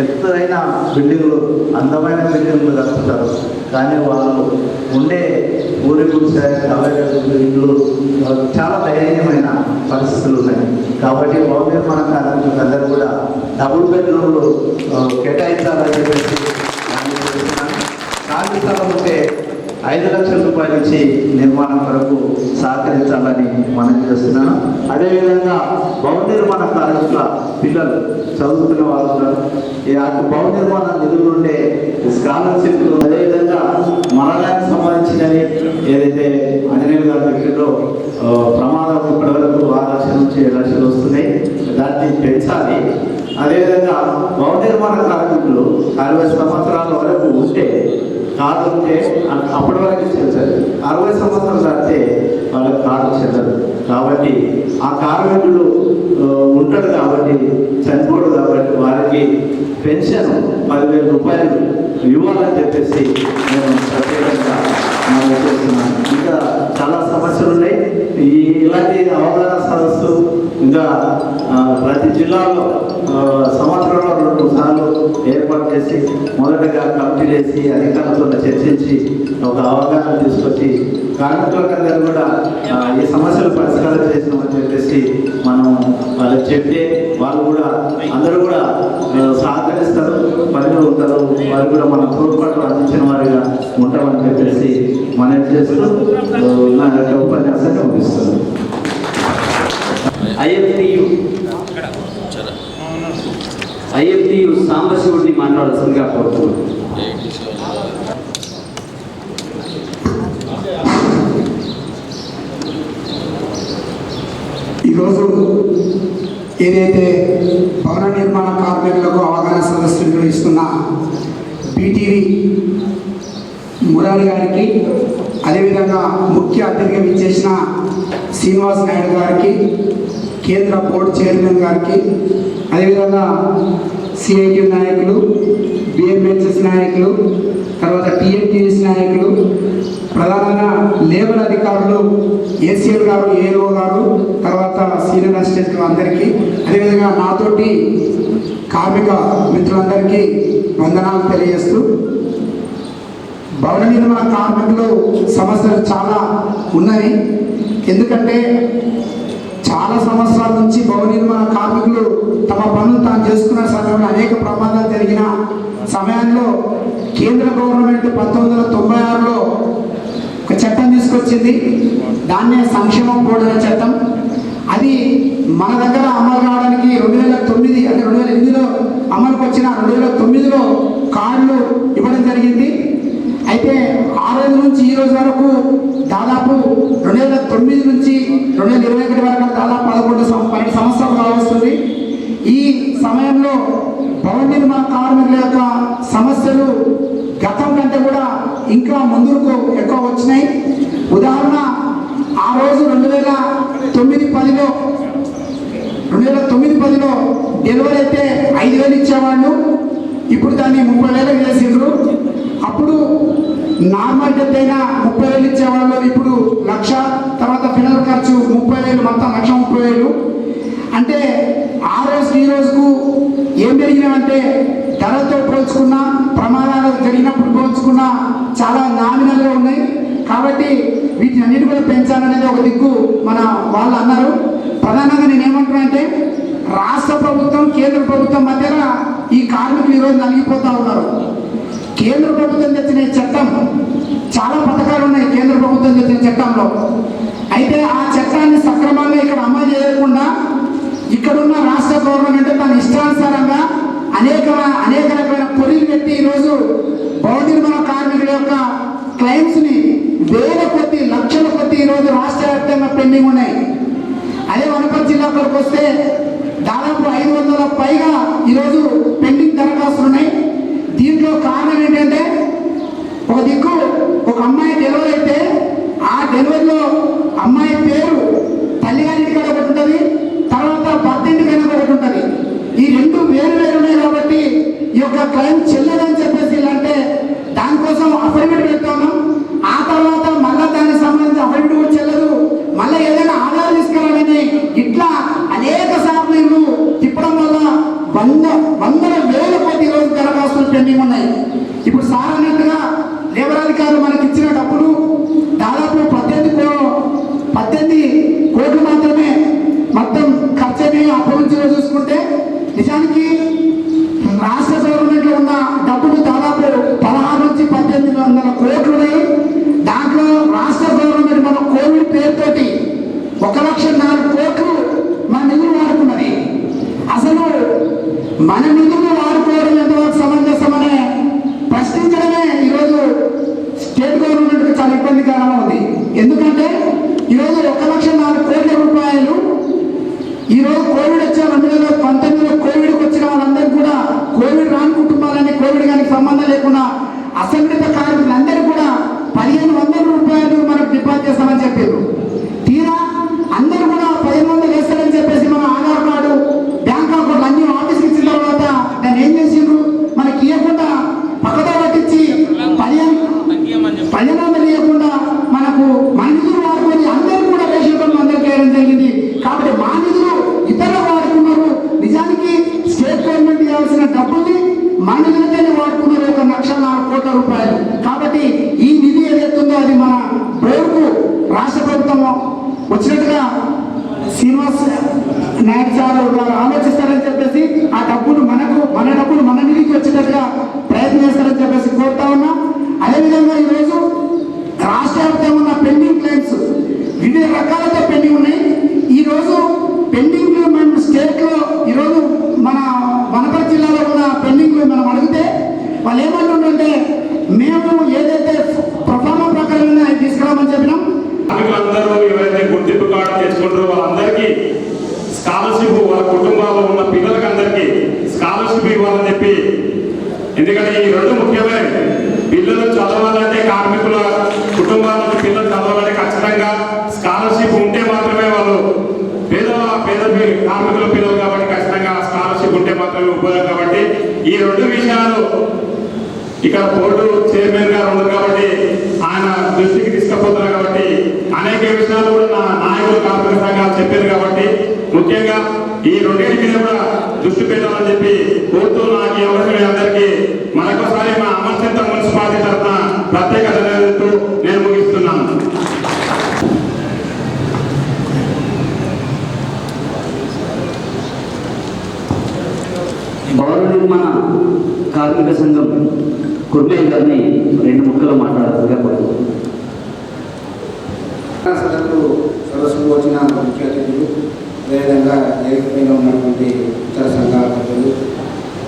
Speaker 7: ఎత్తైన బిల్డింగ్లు, అందమైన బిల్డింగ్లు కలుపుతారు. కానీ వాళ్ళు ఉండే ఊరి గుడిసె ఇల్లు చాలా దయనీయమైన పరిస్థితులు ఉన్నాయి. కాబట్టి భవన నిర్మాణ కార్మికులకు అందరూ కూడా డబుల్ బెడ్రూమ్లు కేటాయించాలని చెప్పేసి ఖాళీ స్థలం ఉంటే 5 లక్షల రూపాయల నుంచి నిర్మాణం కొరకు సహకరించాలని మనం చేస్తున్నాను. అదేవిధంగా భవన నిర్మాణ కార్మికుల పిల్లలు చదువుతున్న వాళ్ళు ఉన్నారు. ఈ భవన నిర్మాణ నిధులు ఉండే స్కాలర్షిప్లు, అదేవిధంగా మరణానికి సంబంధించినవి ఏదైతే ఆంజనేయులు గారి దగ్గరలో ప్రమాదం ఇప్పటివరకు 6 లక్షల నుంచి 7 లక్షలు వస్తున్నాయి. దాన్ని పెంచాలి. అదేవిధంగా భవన నిర్మాణ కార్మికులు 60 సంవత్సరాల వరకు ఉంటే కార్డు ఉంటే అప్పటి వరకు చెల్లాలి. 60 సంవత్సరాలు దాటితే వాళ్ళకి కార్డు చెల్లదు. కాబట్టి ఆ కార్మికులు ఉంటాడు కాబట్టి చనిపోడు కాబట్టి వారికి పెన్షన్ 10,000 రూపాయలు ఇవ్వాలని చెప్పేసి నేను ప్రత్యేకంగా మనం చేస్తున్నాను. ఇంకా చాలా సమస్యలు ఉన్నాయి. ఇలాంటి అవగాహన సదస్సు ఇంకా ప్రతి జిల్లాలో సంవత్సరంలో 2 సార్లు ఏర్పాటు చేసి మొదటగా కమిటీ చేసి అధికారులతో చర్చించి ఒక అవగాహన తీసుకొచ్చి కార్మికులందరూ కూడా ఈ సమస్యలు పరిష్కారం చేసినామని చెప్పేసి మనం వాళ్ళకి చెప్తే వాళ్ళు కూడా అందరూ కూడా సహకరిస్తారు, పనిలో ఉంటారు. వారు కూడా మన తోడ్పాటు అందించిన వారిగా ఉంటామని చెప్పేసి మనం చేస్తూ నా యొక్క ఉపన్యాసాన్ని ముగిస్తున్నాను.
Speaker 3: IFTU సదాశివుడిని మాట్లాడాల్సిందిగా కోరుతున్నాను.
Speaker 8: ఈరోజు ఏదైతే భవన నిర్మాణ కార్మికులకు అవగాహన సదస్సు నిర్వహిస్తున్న బీటీవీ మురారి గారికి, అదేవిధంగా ముఖ్య అతిథిగా విచ్చేసిన శ్రీనివాస్ నాయుడు గారికి, కేంద్ర బోర్డు చైర్మన్ గారికి, అదేవిధంగా సిఐటి నాయకులు, బిఎంహెచ్ఎస్ నాయకులు, తర్వాత టీఎన్టీఎస్ నాయకులు, ప్రధానంగా లేబర్ అధికారులు, ఏసీఎల్ గారు, ఏఓ గారు, తర్వాత సీనియర్ అసిస్టెంట్లు అందరికీ, అదేవిధంగా నాతోటి కార్మిక మిత్రులందరికీ వందనాలు తెలియజేస్తూ, భవన నిర్మాణ కార్మికులు సమస్యలు చాలా ఉన్నాయి. ఎందుకంటే చాలా సంవత్సరాల నుంచి భవన నిర్మాణ కార్మికులు తమ పనులు తాను చేసుకున్న సమయంలో అనేక ప్రమాదాలు జరిగిన సమయంలో కేంద్ర గవర్నమెంట్ 1996లో ఒక చట్టం తీసుకొచ్చింది. దాన్నే సంక్షేమం బోర్డు అనే చట్టం. అది మన దగ్గర అమలు కావడానికి 2009 అంటే 2008లో అమలుకు వచ్చిన 2009లో కార్డులు ఇవ్వడం జరిగింది. అయితే ఆ రోజు నుంచి ఈ రోజు వరకు దాదాపు 2009 నుంచి 2021 వరకు దాదాపు 12 సంవత్సరాలు కావస్తుంది. ఈ సమయంలో భవన నిర్మాణ కార్మికుల యొక్క సమస్యలు గతం కంటే కూడా ఇంకా ముందుకు ఎక్కువ వచ్చినాయి. ఉదాహరణ, ఆ రోజు 2009-10లో డెలివరీ అయితే 5,000 ఇచ్చేవాళ్ళు. ఇప్పుడు దాన్ని 30,000 చేసిండ్రు. అప్పుడు నార్మల్ డెత్ అయినా 30,000 ఇచ్చేవాళ్ళు. ఇప్పుడు 1,00,000, తర్వాత ఫినల్ ఖర్చు 30,000, మొత్తం 1,30,000. అంటే ఆ రోజు ఈ రోజుకు ఏం జరిగినాయంటే ధరతో పోల్చుకున్నా, ప్రమాదాలు జరిగినప్పుడు పోల్చుకున్నా చాలా నామినల్గా ఉన్నాయి. కాబట్టి వీటిని అన్నిటి కూడా పెంచాలనేది ఒక దిక్కు మన వాళ్ళు అన్నారు. ప్రధానంగా నేను ఏమంటున్నానంటే రాష్ట్ర ప్రభుత్వం, కేంద్ర ప్రభుత్వం మధ్యన ఈ కార్మికులు ఈరోజు నలిగిపోతూ ఉన్నారు. కేంద్ర ప్రభుత్వం తెచ్చిన చట్టం, చాలా పథకాలు ఉన్నాయి కేంద్ర ప్రభుత్వం తెచ్చిన చట్టంలో. అయితే ఆ చట్టాన్ని సక్రమంగా ఇక్కడ అమలు చేయకుండా ఇక్కడున్న రాష్ట్ర గవర్నమెంట్ తన ఇష్టానుసారంగా అనేక రకమైన పొలిలు పెట్టి ఈరోజు భవన నిర్మాణ కార్మికుల యొక్క క్లెయిమ్స్ని వేల కొద్ది, లక్షల కొద్ది ఈరోజు రాష్ట్ర వ్యాప్తంగా పెండింగ్ ఉన్నాయి. అదే వనపర్తి జిల్లాకు వస్తే దాదాపు 500 పైగా ఈరోజు పెండింగ్ దరఖాస్తులు ఉన్నాయి. దీంట్లో కారణం ఏంటంటే ఒక దిక్కు ఒక అమ్మాయి డెలివరీ అయితే ఆ డెలివరీలో అమ్మాయి పేరు తల్లిగారింటికి ఒకటి ఉంటుంది, తర్వాత భర్త ఇంటికైనా ఒకటి ఉంటుంది. ఈ రెండు వేరు ఉన్నాయి. కాబట్టి ఈ యొక్క క్లైమ్ చెల్లదని చెప్పేసి అంటే దానికోసం అఫిడవిట్ పెడతాము. ఆ తర్వాత మళ్ళీ దానికి సంబంధించి అఫిడవిట్ కూడా చెల్లదు, మళ్ళీ ఏదైనా ఆధారం తీసుకురావాలని ఇట్లా అనేక సార్లు ఇల్లు తిప్పడం వల్ల వందల వేల కొద్ది ఈరోజు దరఖాస్తులు పెండింగ్ ఉన్నాయి. ఇప్పుడు సార్ అన్నట్టుగా లేబర్ అధికారులు మనకి ఇచ్చిన డబ్బులు దాదాపు 18 కోట్లు మాత్రమే మొత్తం ఖర్చు అనేది అప్పటి నుంచి చూసుకుంటే, నిజానికి రాష్ట్ర గవర్నమెంట్లో ఉన్న డబ్బులు దాదాపు 16 నుంచి 1800 కోట్లు ఉన్నాయి. దాంట్లో రాష్ట్ర గవర్నమెంట్ మన కోవిడ్ పేరుతోటి 1,04,000 కోట్లు మన నిధులు వాడుకున్నది. అసలు మన నిధులు వాడుకోవడం ఎంతవరకు సమంజసమనే ప్రశ్నించడమే ఈరోజు స్టేట్ గవర్నమెంట్కి చాలా ఇబ్బందికరంగా ఉంది. ఎందుకంటే ఈరోజు 1,04,000 కోట్ల రూపాయలు ఈరోజు కోవిడ్ వచ్చే 2019లో కోవిడ్కి వచ్చిన వాళ్ళందరికీ కూడా, కోవిడ్ రాని కుటుంబాలని కోవిడ్ కానీ సంబంధం లేకుండా అసంఘటిత కార్మికులందరికీ కూడా 1,500 రూపాయలు మనకు డిపాజిట్ చేస్తామని చెప్పారు. తీరా అందరూ కూడా 1,500 వేస్తారని చెప్పేసి మన ఆధార్ కార్డు, బ్యాంక్ అకౌంట్లు అన్ని ఆఫీస్కి ఇచ్చిన తర్వాత దాన్ని ఏం చేసిండ్రు, మనకి ఇవ్వకుండా పక్కతో పట్టించి 1,500 ఇవ్వకుండా మనకు మన నిధులు వాడుకొని అందరూ కూడా రేషన్ కార్డులు అందరికీ వేయడం జరిగింది. కాబట్టి మా నిధులు ఇతరులు వాడుకున్నారు. నిజానికి స్టేట్ గవర్నమెంట్ ఇవ్వాల్సిన డబ్బుల్ని మన నిధులతోనే వాడుకున్నారు, 1,04,000 కోట్ల రూపాయలు. కాబట్టి ఈ నిధి ఏదైతుందో అది మన బోర్డుకు రాష్ట్ర ప్రభుత్వం వచ్చినట్టుగా శ్రీనివాస్ నాయుడు సార్ వారు ఆలోచిస్తారని చెప్పేసి ఆ డబ్బులు మన డబ్బులు మన నిధికి వచ్చేటట్టుగా ప్రయత్నం చేస్తారని చెప్పేసి కోరుతా ఉన్నా. అదేవిధంగా ఈరోజు రాష్ట్ర వ్యాప్తంగా ఉన్న పెండింగ్ క్లెయిమ్స్ వివిధ రకాలతో పెండింగ్ ఉన్నాయి. ఈరోజు పెండింగ్ మనం స్టేట్లో ఈరోజు మన వనపర్తి జిల్లాలో ఉన్న పెండింగ్లు మనం ఇస్తామని చెప్పినాం.
Speaker 9: కార్మికులందరూ ఎవరైతే గుర్తింపు కార్డు తెచ్చుకుంటారో వాళ్ళందరికీ స్కాలర్షిప్, వాళ్ళ కుటుంబాల్లో ఉన్న పిల్లలకి అందరికీ స్కాలర్షిప్ ఇవ్వాలని చెప్పి, ఎందుకంటే ఈ రెండు ముఖ్యమైనవి. పిల్లలు చదవాలంటే, కార్మికుల కుటుంబాల నుంచి పిల్లలు చదవాలంటే ఖచ్చితంగా స్కాలర్షిప్ ఉంటే మాత్రమే వాళ్ళు పేద కార్మికుల పిల్లలు కాబట్టి ఖచ్చితంగా స్కాలర్షిప్ ఉంటే మాత్రమే ఉపయోగం. కాబట్టి ఈ రెండు విషయాలు ఇక్కడ బోర్డు చైర్మన్ గారు ఉన్నారు కాబట్టి ఆయన దృష్టికి తీసుకుపోతున్నారు. కాబట్టి అనేక విషయాలు కూడా నా నాయకులు కార్మిక సంఘాలు చెప్పారు. కాబట్టి ముఖ్యంగా ఈ రెండింటి మీద కూడా దృష్టి పెట్టాలని చెప్పి కోరుతూ నాకు ఈ అవసరం అందరికీ మరొకసారి మా అమర్చింత మున్సిపాలిటీ తరఫున ప్రత్యేక ధన్యవాదాలు నేను ముగిస్తున్నాను.
Speaker 3: భవన నిర్మాణ కార్మిక సంఘం కుర్మే గారిని 2 ముక్కలు మాట్లాడాల్సిందిగా కోరుతున్నాను.
Speaker 10: సదస్సుకు వచ్చిన ముఖ్య అతిథులు, అదేవిధంగా ఏకపైన ఉన్నటువంటి ఇతర సంఘాల పెద్దలు,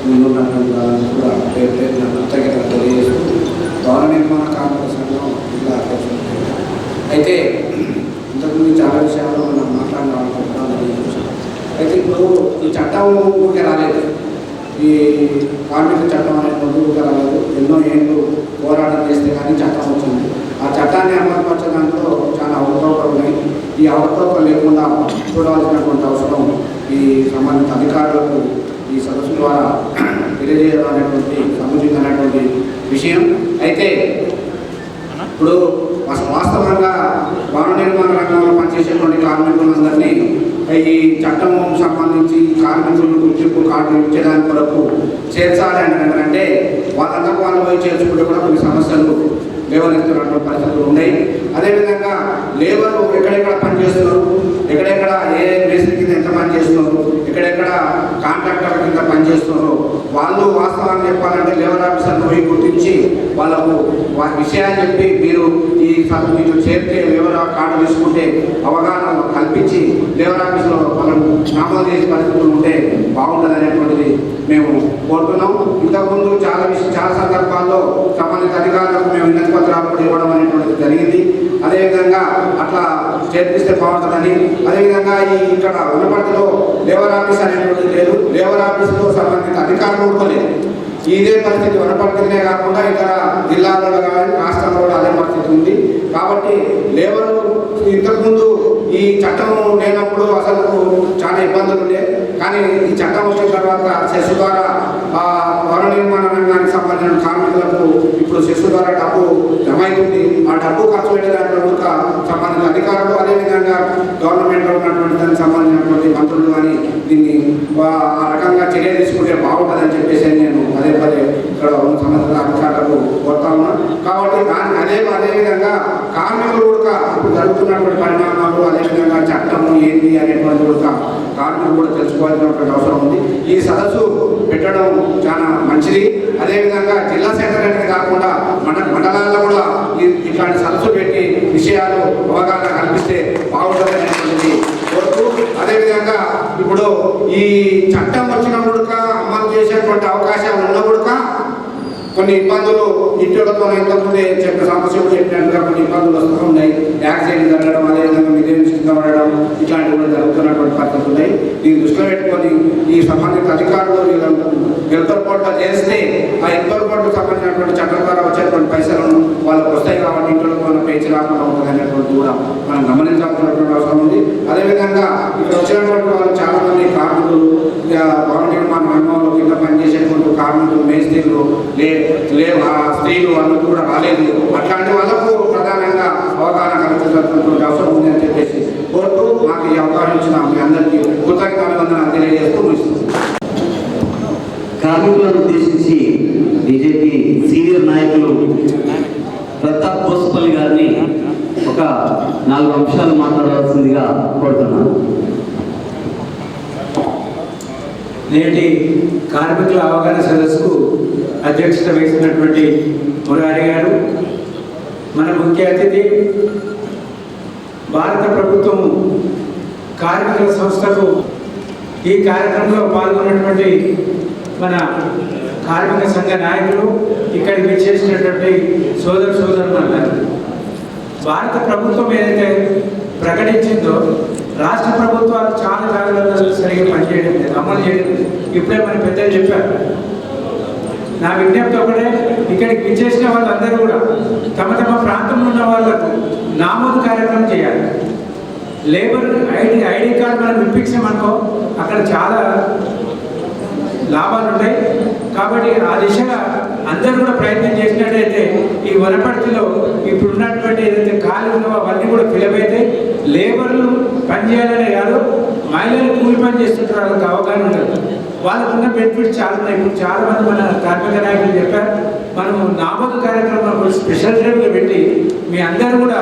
Speaker 10: ముందున్నటువంటి వాళ్ళని కూడా పేరు పేరున కృతజ్ఞతలు తెలియజేస్తూ భవన నిర్మాణ కార్మిక సంఘం జిల్లా అధ్యక్షులు. అయితే ఇంతకుముందు చాలా విషయాల్లో మనం మాట్లాడాలనుకుంటున్నాం. అయితే ఇప్పుడు ఈ చట్టం ఊరికే రాలేదు, ఈ కార్మిక చట్టం అనేది ముందుగా రాలేదు. ఎన్నో ఏళ్ళు పోరాటం చేస్తే కానీ చట్టం వచ్చింది. ఆ చట్టాన్ని అమలుపరచడంలో చాలా అవకతవకలు ఉన్నాయి. ఈ అవకతవకలు లేకుండా చూడాల్సినటువంటి అవసరం ఈ సంబంధిత అధికారులకు ఈ సదస్సు ద్వారా తెలియజేయడం అనేటువంటి సముచితమైనటువంటి విషయం. అయితే ఇప్పుడు వాస్తవంగా భవన నిర్మాణ రంగంలో పనిచేసేటువంటి కార్మికులందరినీ ఈ చట్టం సంబంధించి కార్మికులను గుర్తింపు కార్డు ఇచ్చేదాని కొరకు చేర్చాలి అంటే వాళ్ళంతా వాళ్ళు పోయి చేర్చుకుంటే కూడా కొన్ని సమస్యలు లేవనెత్తున్నటువంటి పరిస్థితులు ఉన్నాయి. అదేవిధంగా లేబరు ఎక్కడెక్కడ పనిచేస్తున్నారు, ఎక్కడెక్కడ ఏ మేస్త్రి కింద ఎంత పని చేస్తున్నారు, ఎక్కడెక్కడ కాంట్రాక్టర్ కింద పనిచేస్తున్నారు, వాళ్ళు వాస్తవాన్ని చెప్పాలంటే లేబర్ ఆఫీసర్ను పోయి గుర్తించి వాళ్ళకు విషయాలు చెప్పి మీరు మీకు చేర్చే లేబర్ కార్డు తీసుకుంటే అవగాహన కల్పించి లేబర్ ఆఫీసులో వాళ్ళను నమోదు చేసే పరిస్థితులు ఉంటే బాగుంటుంది అనేటువంటిది మేము కోరుతున్నాం. ఇంతకుముందు చాలా సందర్భాల్లో సంబంధిత అధికారులకు మేము వినతి పత్రాలు కూడా ఇవ్వడం అనేటువంటిది జరిగింది. అదేవిధంగా అట్లా చేర్పిస్తే బాగుంటుందని. అదేవిధంగా ఇక్కడ ఉన్నపటిలో లేబర్ ఆఫీస్ అనేటువంటిది లేదు, లేబర్ ఆఫీసులో సంబంధిత అధికారులు కూడా లేదు. ఇదే పరిస్థితి వనపర్తినే కాకుండా ఇతర జిల్లాలలో కానీ రాష్ట్రంలో కూడా అదే పరిస్థితి ఉంది. కాబట్టి లేబరు ఇంతకుముందు ఈ చట్టం లేనప్పుడు అసలు చాలా ఇబ్బందులు ఉండే. కానీ ఈ చట్టం వచ్చిన తర్వాత సెస్ ద్వారా భవన నిర్మాణ రంగానికి సంబంధించిన కార్మికులకు ఇప్పుడు సెస్ ద్వారా డబ్బు జమ అవుతుంది. ఆ డబ్బు ఖర్చు పెట్టేదాంట్లో కూడా సంబంధిత అధికారులు, అదేవిధంగా గవర్నమెంట్లో ఉన్నటువంటి దానికి సంబంధించినటువంటి మంత్రులు కానీ దీన్ని ఆ రకంగా చర్య తీసుకుంటే బాగుంటుందని చెప్పేసి నేను పదే పదే ఇక్కడ ఉన్న సంబంధిత అధికారులకు కోరుతా ఉన్నాను. కాబట్టి అదేవిధంగా కార్మికులు కూడా ఇప్పుడు జరుగుతున్నటువంటి పరిణామాలు, అదేవిధంగా చట్టం ఏంటి అనేటువంటి కూడా కార్మికులు కూడా తెలుసుకోవాల్సినటువంటి అవసరం ఉంది. ఈ సదస్సు పెట్టడం చాలా మంచిది. అదేవిధంగా జిల్లా సెక్రటరీ కాకుండా మండలాల్లో కూడా ఇట్లాంటి సదస్సు పెట్టి విషయాలు అవగాహన కల్పిస్తే బాగుంటుంది అనేటువంటిది కోరుతూ, అదేవిధంగా ఇప్పుడు ఈ చట్టం వచ్చినప్పుడు అమలు చేసేటువంటి అవకాశాలు ఉన్నప్పుడు కొన్ని ఇబ్బందులు ఇంటితో ఇంతకుముందే చెప్పిన సమస్యలు చెప్పినట్టుగా కొన్ని ఇబ్బందులు వస్తూ ఉన్నాయి. యాక్సిడెంట్ జరగడం, అదేవిధంగా మిగిలిన పడడం, ఇట్లాంటివి కూడా జరుగుతున్నటువంటి పరిస్థితులు ఉన్నాయి. దీన్ని దృష్టిలో పెట్టుకొని ఈ సంబంధిత అధికారులు ఎల్పర్పోర్ట్లో చేస్తే ఆ ఎల్పర్పోర్ట్కు సంబంధించినటువంటి చట్టం ద్వారా వచ్చేటువంటి పైసలను వాళ్ళకు వస్తాయి. కాబట్టి ఇంట్లో పేచి రాకుండా ఉంటుంది అనేటువంటి కూడా మనం గమనించాల్సినటువంటి అవసరం ఉంది. అదేవిధంగా ఇక్కడ వచ్చినటువంటి వాళ్ళు చాలామంది కార్మికులు, భవన నిర్మాణ రంగంలో కింద పనిచేసేటువంటి కార్మికులు, మేస్త్రీలు, స్త్రీలు వాళ్ళు కూడా రాలేదు. అట్లాంటి వాళ్ళకు ప్రధానంగా అవగాహన కల్పించాల్సినటువంటి అవసరం ఉంది అని చెప్పేసి కోరుతూ మాకు ఈ అవకాశం ఇచ్చిన మీ అందరికీ కృతజ్ఞతలు తెలియజేస్తూ ముగిస్తుంది.
Speaker 3: కార్మికులను ఉద్దేశించి బీజేపీ సీనియర్ నాయకులు ప్రతాప్ బోసుపల్లి గారిని ఒక 4 అంశాలు మాట్లాడవలసిందిగా కోరుతున్నాను.
Speaker 11: నేటి కార్మికుల అవగాహన సదస్సుకు అధ్యక్షత వహిస్తున్నటువంటి మురారి గారు, మన ముఖ్య అతిథి, భారత ప్రభుత్వం కార్మికుల సంస్థకు ఈ కార్యక్రమంలో పాల్గొన్నటువంటి మన కార్మిక సంఘ నాయకులు, ఇక్కడికి విచ్చేసినటువంటి సోదరులు, భారత ప్రభుత్వం ఏదైతే ప్రకటించిందో రాష్ట్ర ప్రభుత్వాలు చాలా జాగ్రత్తలు సరిగ్గా పనిచేయడం లేదు, అమలు చేయడం లేదు. ఇప్పుడే మన పెద్దలు చెప్పారు. నా విజ్ఞప్తి ఒకటే, ఇక్కడికి విచ్చేసిన వాళ్ళందరూ కూడా తమ తమ ప్రాంతంలో ఉన్న వాళ్ళకు నామోదు కార్యక్రమం చేయాలి. లేబర్ ఐడి కార్డు మనం ఇప్పించామనుకో అక్కడ చాలా లాభాలు ఉంటాయి. కాబట్టి ఆ దిశగా అందరూ కూడా ప్రయత్నం చేసినట్టయితే ఈ వనపర్తిలో ఇప్పుడు ఉన్నటువంటి ఏదైతే ఖాళీ ఉన్నవో అవన్నీ కూడా ఫిలప్ అయితే లేబర్లు పనిచేయాలనే కాదు, మహిళలు కూలి పని చేస్తుంటారు, వాళ్ళకి అవగాహన ఉండదు. వాళ్ళకున్న బెనిఫిట్స్ చాలా ఉన్నాయి. ఇప్పుడు చాలా మంది మన కార్మిక నాయకులు చెప్పారు, మనము నామోదు కార్యక్రమం స్పెషల్ డ్రైవ్గా పెట్టి మీ అందరూ కూడా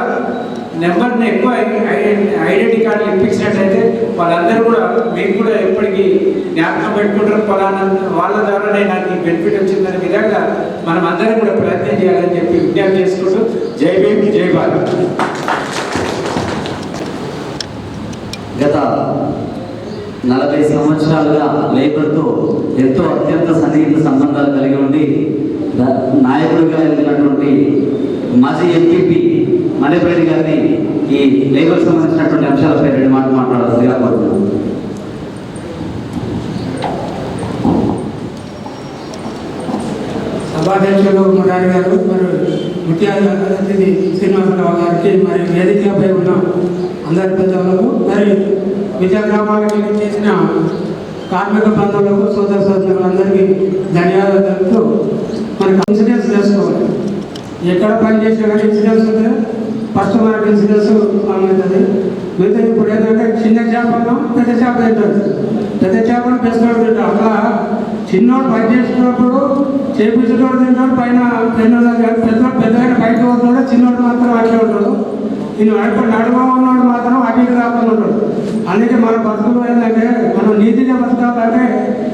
Speaker 11: నెంబర్ని ఎక్కువ ఐడెంటిటీ కార్డులు ఇప్పించినట్లయితే వాళ్ళందరూ కూడా మీకు కూడా ఎప్పటికీ జ్ఞాపకం పెట్టుకుంటారు, ఫలానా వాళ్ళ ద్వారానే నాకు ఈ బెనిఫిట్ వచ్చిందనే విధంగా మనం అందరం కూడా ప్రయత్నం చేయాలని చెప్పి విజ్ఞప్తి చేసుకుంటూ జై భీమ్ జై భారత్.
Speaker 3: గత 40 సంవత్సరాలుగా లేబర్తో ఎంతో అత్యంత సన్నిహిత సంబంధాలు కలిగి ఉండి నాయకుడిగా ఎదిగినటువంటి మాజీ ఎంపీపీ మనేపల్లి గారిని ఈ లేబర్ సంబంధించినటువంటి అంశాలపై 2 మాటలు మాట్లాడాల్సిందిగా కోరుతున్నాను.
Speaker 8: సభాధ్యక్షులు మురారి గారు, మరి ముఖ్య అతిథి శ్రీనివాసరావు గారికి, మరి వేదికపై ఉన్న అందరి పెద్దలకు, మరి విద్యా గ్రామాలకి చేసిన కార్మిక బంధువులకు, సోదర సోదరులందరికీ ధన్యవాదాలు తెలుపుతూ మనకి ఇన్సూరెన్స్ చేసుకోవాలి. ఎక్కడ పని చేసినా కానీ ఇన్సూరెన్స్ ఉంటే ఫస్ట్ మనకి ఇన్సూరెన్స్ అవుతుంది. మిగతా ఇప్పుడు ఏంటంటే చిన్న చేపలు పెద్ద చేప తింటుంది, పెద్ద చేపలు పెంచుకోవడం తింటారు. అట్లా చిన్నోడు పని చేసినప్పుడు చేపించేటోడు తింటాడు, పైన పెద్దగా బయటకు పోతున్నాడు, చిన్నోడు మాత్రం అట్లే ఉంటాడు. నేను నడుమ ఉన్నాడు మాత్రం అటు ఇటు కాకుండా ఉంటాడు. అందుకే మన బతుకులు ఏంటంటే మనం నీతిగా బతకాలంటే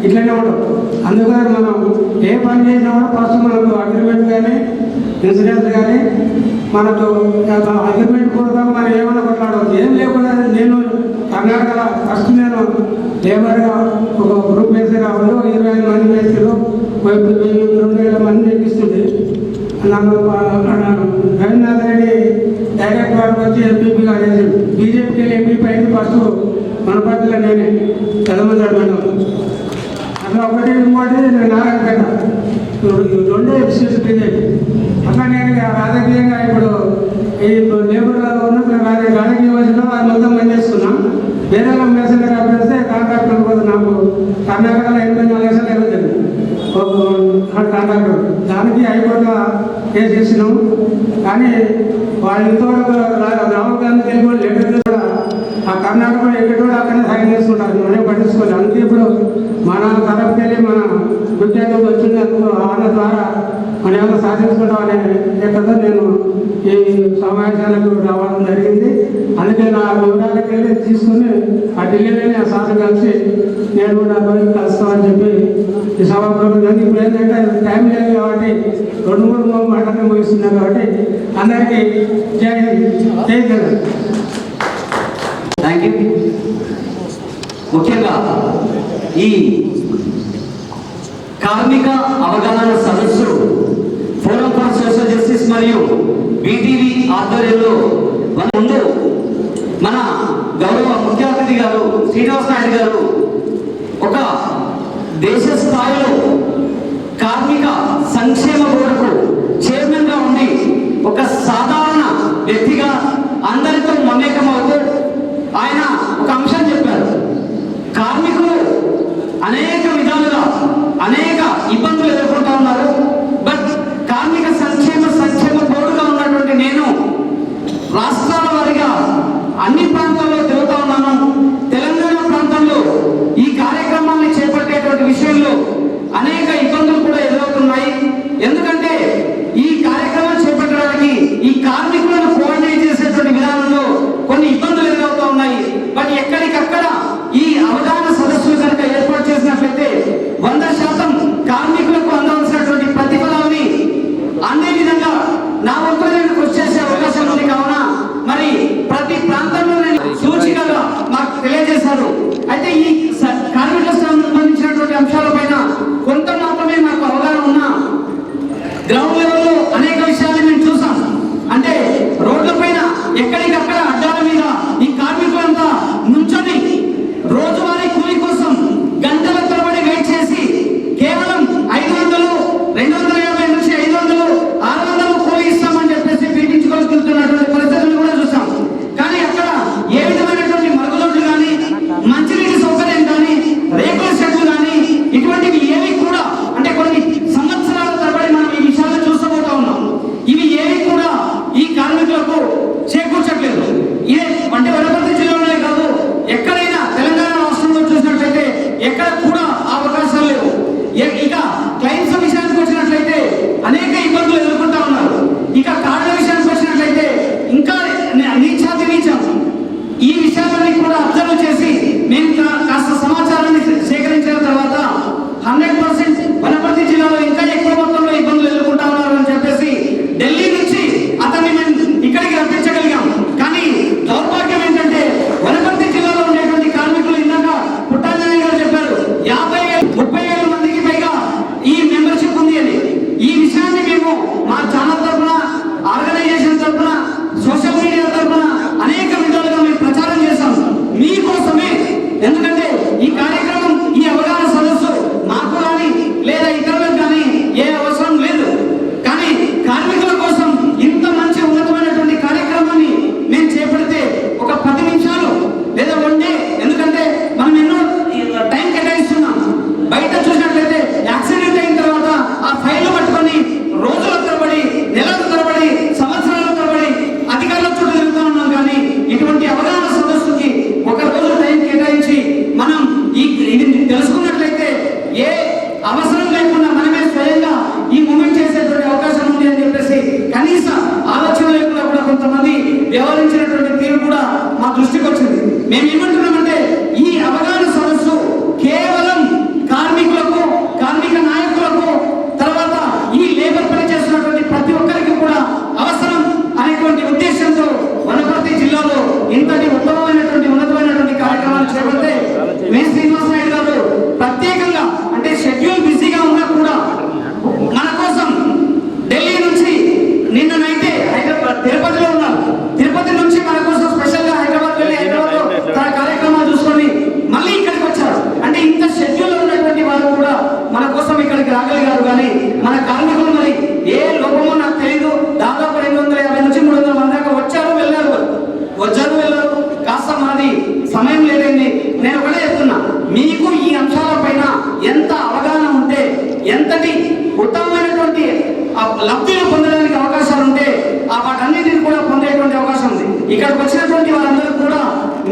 Speaker 8: ఇట్లనే ఉండదు. అందుకని మనం ఏ పని చేసినా కూడా ఫస్ట్ మనకు అగ్రిమెంట్ కానీ ఇన్సూరెన్స్ కానీ మనకు అగ్రిమెంట్ కూడా మనం ఏమైనా కొట్లాడవచ్చు. ఏం లేకుండా నేను కర్ణాటకలో ఫస్ట్ నేను లేబర్గా ఒక గ్రూప్ వేసేగా 25 మంది వేసారు, 2,000 మంది ఎక్కిస్తుంది. నాకు రవీంద్రనాథ్ రెడ్డి డైరెక్ట్ వారికి వచ్చి ఎంపీపీగా చేశాడు. బీజేపీకి వెళ్ళి ఎంపీపీ అయింది ఫస్ట్ మన పార్టీలో నేనే చదవమంటాడు మేడం. అట్లా ఒకటి ఇంకోటి నారాయణపేట 2 ఎపిసోడ్స్ బీజేపీ. అట్లా నేను రాజకీయంగా ఇప్పుడు ఈ లేబర్లో ఉన్నప్పుడు రాజకీయ వయసులో అది మొత్తం పనిచేసుకున్నాం. వేరే మెసేజ్ అప్పిస్తే కాంట్రాక్టర్ పోతే నాకు కర్ణాటకలో 84 లక్షలు ఎరుగుతుంది కాంట్రాక్టర్. దానికి హైకోర్టులో కేసు చేసినాం. కానీ వాళ్ళు ఇంతవరకు రాహుల్ గాంధీ తెలుగు లెటర్ కూడా ఆ కర్ణాటకలో ఎక్కడో అక్కడే సైన్ చేసుకుంటారు, మనమే పట్టించుకోవాలి. అందుకే ఇప్పుడు మన తరపుకి వెళ్ళి మన విద్యార్థులు వచ్చినందుకు ఆన ద్వారా మనం ఏమైనా సాధించుకుంటామనే లెక్కతో నేను ఈ సమావేశాలకు రావడం జరిగింది. అందుకే నా వివరాలకు వెళ్ళి తీసుకుని ఆ ఢిల్లీలోనే ఆ సార్ కలిసి నేను కూడా రోజు కలుస్తామని చెప్పి ఈ సభాపూర్వకం జరిగింది. ఇప్పుడు ఏంటంటే టైం లేదు కాబట్టి 2-3 మాటలు ముగిస్తున్నాం కాబట్టి అందరికీ జై జై జగన్.
Speaker 3: Thank you. ముఖ్యంగా ఈ కార్మిక అవగాహన సదస్సు ఫోరం ఫర్ సోషల్ జస్టిస్ మరియు బీటీవీ ఆధ్వర్యంలో ముందు మన గౌరవ ముఖ్య అతిథి గారు శ్రీనివాస నాయుడు గారు ఒక దేశ స్థాయిలో కార్మిక సంక్షేమ బోర్డుకు చైర్మన్ గా ఉండి ఒక సాధారణ వ్యక్తిగా అందరితో మమేకమవుతూ ఆయన ఒక అంశం చెప్పారు. కార్మికులు అనేక విధాలుగా అనేక ఇబ్బందులు ఎదుర్కొంటూ ఉన్నారు. బట్ కార్మిక సంక్షేమ బోర్డుగా ఉన్నటువంటి నేను రాష్ట్రాల వారీగా అన్ని ప్రాంతాల్లో తిరుగుతూ ఉన్నాను. తెలంగాణ ప్రాంతంలో ఈ కార్యక్రమాన్ని చేపట్టేటువంటి విషయంలో అనేక ఇబ్బందులు కూడా ఎదురవుతున్నాయి. ఎందుకంటే ఈ కార్యక్రమం చేపట్టడానికి ఈ కార్మికులను కోఆర్డినేట్ చేసేటువంటి విధానంలో కొన్ని ఇబ్బందులు ఎదురవుతూ ఉన్నాయి.
Speaker 11: ఎక్కడికక్కడ అడ్డాల మీద ఈ కార్మికులంతా నుంచొని రోజువారీ కూలీ కోసం గంటల తరబడి వెయిట్ చేసి కేవలం 500, 250 నుంచి 500, 600 కూలీ ఇస్తామని చెప్పేసి పీడించుకొని తిరుగుతున్నటువంటి పరిస్థితులు కూడా చూసాం. కానీ అక్కడ ఏ విధమైనటువంటి మరుగుదొడ్లు కానీ, మంచినీటి సౌకర్యం కానీ, రేకుల షెడ్లు కానీ ఇటువంటివి ఏవి కూడా అంటే కొన్ని సంవత్సరాల తరబడి మనం ఈ విషయాలు చూస్తూ ఉన్నాం. ఇవి ఏవి కూడా ఈ కార్మికులకు చేకూర్చట్లేదు. ఇదే అంటే వనపర్తి జిల్లాలోనే కాదు, ఎక్కడైనా తెలంగాణ రాష్ట్రంలో చూసినట్లయితే ఎక్కడ కూడా ఆ అవకాశాలు లేవు. ఇక క్లైమ్స్ విషయానికి వచ్చినట్లయితే అనేక ఇబ్బందులు ఎదుర్కొంటా ఉన్నారు. ఇక కార్డుల విషయానికి వచ్చినట్లయితే ఇంకా నీచాతి నీచం. ఈ విషయాలన్నీ కూడా అబ్జర్వ్ చేసి మేము కాస్త సమాచారాన్ని సేకరించిన తర్వాత 100% వనపర్తి జిల్లాలో ఇంకా ఎక్కువ మొత్తంలో ఇబ్బందులు ఎదుర్కొంటా ఉన్నారు అని చెప్పేసి ఢిల్లీ నుంచి అతన్ని మేము ఇక్కడికి రప్పించగలిగాం. కానీ దౌర్భాగ్యం ఏంటంటే వనపర్తి జిల్లాలో ఉండేటువంటి కార్మికులు ఇందాక పుట్టాజీ గారు చెప్పారు 30,000 మందికి పైగా ఈ మెంబర్షిప్ ఉంది అని. ఈ విషయాన్ని మేము మా ఛానల్ తరఫున, ఆర్గనైజేషన్ తరఫున, సోషల్ మీడియా తరఫున అనేక విధాలుగా మేము ప్రచారం చేశాం మీకోసమే. ఎందుకంటే ఈ కార్యక్రమం, ఈ అవగాహన సదస్సు మాకు కానీ లేదా ఇతరులకు కానీ ఏ అవసరం లేదు. కానీ కార్మికుల కోసం ఇంత మంచి ఉన్నతమైనటువంటి కార్యక్రమాన్ని మేము చేపడితే ఒక 10 నిమిషాలు లేదా 1 డే, ఎందుకంటే మనం ఎన్నో టైం కేటాయిస్తున్నాం. బయట చూసినట్లయితే యాక్సిడెంట్ అయిన తర్వాత ఆ ఫైల్ పట్టుకొని రోజుల తరబడి, నెలల తరబడి, సంవత్సరాల తరబడి అధికారుల చుట్టూ తిరుగుతూ ఉన్నాం. కానీ ఇటువంటి అవగాహన సదస్సుకి ఒక రోజు టైం కేటాయించి మనం ఇది తెలుసుకున్నట్లయితే ఏ అవసరం లేకుండా మనమే స్వయంగా ఈ మూమెంట్ చేసేటువంటి అవకాశం ఉంది అని చెప్పేసి కనీస ఆలోచన లేకుండా కూడా కొంతమంది వ్యవహరించినటువంటి తీరు కూడా మా దృష్టికి వచ్చింది. మేము ఏమంటున్నామంటే ఈ అవగాహన సదస్సు కేవలం కార్మికులకు, కార్మిక నాయకులకు, తర్వాత ఈ లేబర్ పని చేస్తున్నటువంటి ప్రతి ఒక్కరికి కూడా అవసరం అనేటువంటి ఉద్దేశంతో వనపర్తి జిల్లాలో ఇంతటి ఉత్తమమైనటువంటి ఉన్నతమైనటువంటి కార్యక్రమాలు చేపడితే మేము శ్రీనివాస నాయుడు గారు ప్రత్యేకంగా అంటే షెడ్యూల్ బిజీగా ఉన్నా కూడా మన కోసం ఢిల్లీ నుంచి నిన్ననైతే తిరుపతిలో ఉన్నారు. తిరుపతి నుంచి మన కోసం స్పెషల్ గా హైదరాబాద్ వెళ్ళి హైదరాబాద్ లో తన కార్యక్రమాలు చూసుకొని మళ్ళీ ఇక్కడికి వచ్చారు. అంటే ఇంత షెడ్యూల్ ఉన్నటువంటి వారు కూడా మన కోసం ఇక్కడికి రాగలిగారు. కానీ మన కార్మికులు మరి ఏ లోపమో నాకు తెలియదు, దాదాపు 250 నుంచి 300 మంది దాకా వచ్చారు వెళ్ళారు. కాస్త మనది సమయం లేదండి. నేను ఒకటే చెప్తున్నా, మీకు ఈ అంశాలపైన ఎంత అవగాహన ఉంటే, ఎంతటి ఉత్తమమైనటువంటి లబ్ధిని పొందడానికి అవకాశాలు ఉంటే వాటన్నిటిని కూడా పొందేటువంటి అవకాశం ఉంది. ఇక్కడికి వచ్చినటువంటి వారందరూ కూడా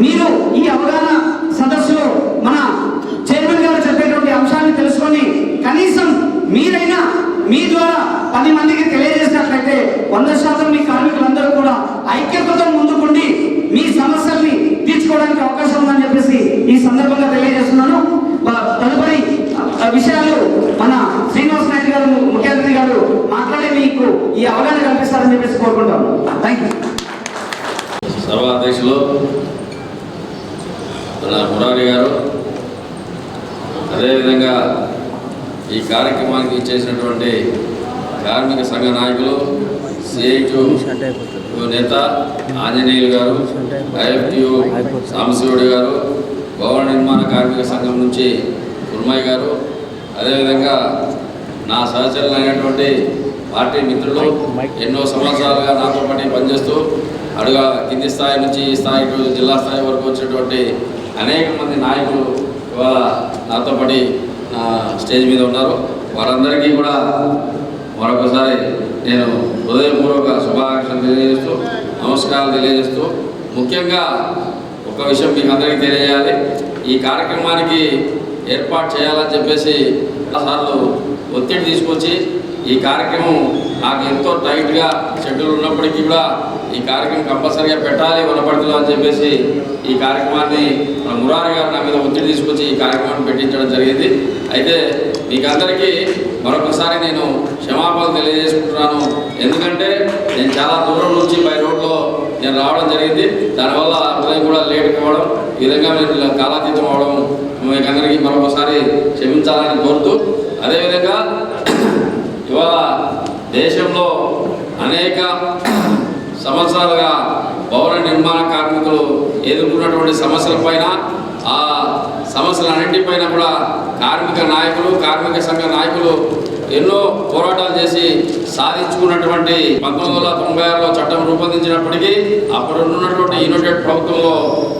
Speaker 11: మీరు ఈ అవగాహన సదస్సులో మన చైర్మన్ గారు చెప్పేటువంటి అంశాన్ని తెలుసుకొని కనీసం మీరైనా మీ ద్వారా 10 మందికి తెలియజేసినట్లయితే 100% మీ కార్మికులందరూ కూడా ఐక్యతతో ముందుకుండి మీ సమస్యల్ని తీర్చుకోవడానికి అవకాశం ఉందని చెప్పేసి ఈ సందర్భంగా తెలియజేస్తున్నాను. తదుపరి విషయాలు మన శ్రీనివాస నాయుడు గారు, ముఖ్య అతిథి గారు మాట్లాడి మీకు ఈ అవగాహన కల్పిస్తారని చెప్పేసి కోరుకుంటాను. Thank you.
Speaker 12: సర్వ అధ్యక్షులు మురారి గారు, అదేవిధంగా ఈ కార్యక్రమానికి ఇచ్చేసినటువంటి కార్మిక సంఘ నాయకులు, సిఐటియు నేత ఆంజనేయులు గారు, ఐఎఫ్టియు సాంబశివుడు గారు, భవన నిర్మాణ కార్మిక సంఘం నుంచి కుర్మయ్య గారు, అదేవిధంగా నా సహచరులైనటువంటి పార్టీ మిత్రులు, ఎన్నో సంవత్సరాలుగా నాతో పాటు పనిచేస్తూ అడుగా కింది స్థాయి నుంచి ఈ స్థాయి జిల్లా స్థాయి వరకు వచ్చినటువంటి అనేక మంది నాయకులు ఇవాళ నాతో పాటు స్టేజ్ మీద ఉన్నారు. వారందరికీ కూడా మరొకసారి నేను హృదయపూర్వక శుభాకాంక్షలు తెలియజేస్తూ, నమస్కారాలు తెలియజేస్తూ, ముఖ్యంగా ఒక విషయం మీకు అందరికీ తెలియజేయాలి. ఈ కార్యక్రమానికి ఏర్పాటు చేయాలని చెప్పేసి చాలాసార్లు ఒత్తిడి తీసుకొచ్చి ఈ కార్యక్రమం నాకు ఎంతో టైట్గా షెడ్యూల్ ఉన్నప్పటికీ కూడా ఈ కార్యక్రమం కంపల్సరీగా పెట్టాలి వనపర్తిలో అని చెప్పేసి ఈ కార్యక్రమాన్ని మన మురారి గారు నా మీద ఒత్తిడి తీసుకొచ్చి ఈ కార్యక్రమాన్ని పెట్టించడం జరిగింది. అయితే మీకు అందరికీ మరొకసారి నేను క్షమాపణలు తెలియజేసుకుంటున్నాను. ఎందుకంటే నేను చాలా దూరం నుంచి బై రోడ్లో నేను రావడం జరిగింది. దానివల్ల ఉదయం కూడా లేట్ కావడం, ఈ విధంగా నేను కాలాతీతం అవడం మీకు అందరికీ మరొకసారి క్షమించాలని కోరుతూ, అదేవిధంగా ఇవాళ దేశంలో అనేక సంవత్సరాలుగా భవన నిర్మాణ కార్మికులు ఎదుర్కొన్నటువంటి సమస్యలపైన ఆ సమస్యలన్నింటిపైన కూడా కార్మిక నాయకులు, కార్మిక సంఘ నాయకులు ఎన్నో పోరాటాలు చేసి సాధించుకున్నటువంటి 1996లో చట్టం రూపొందించినప్పటికీ, అప్పుడు ఉన్నటువంటి యునైటెడ్ ప్రభుత్వంలో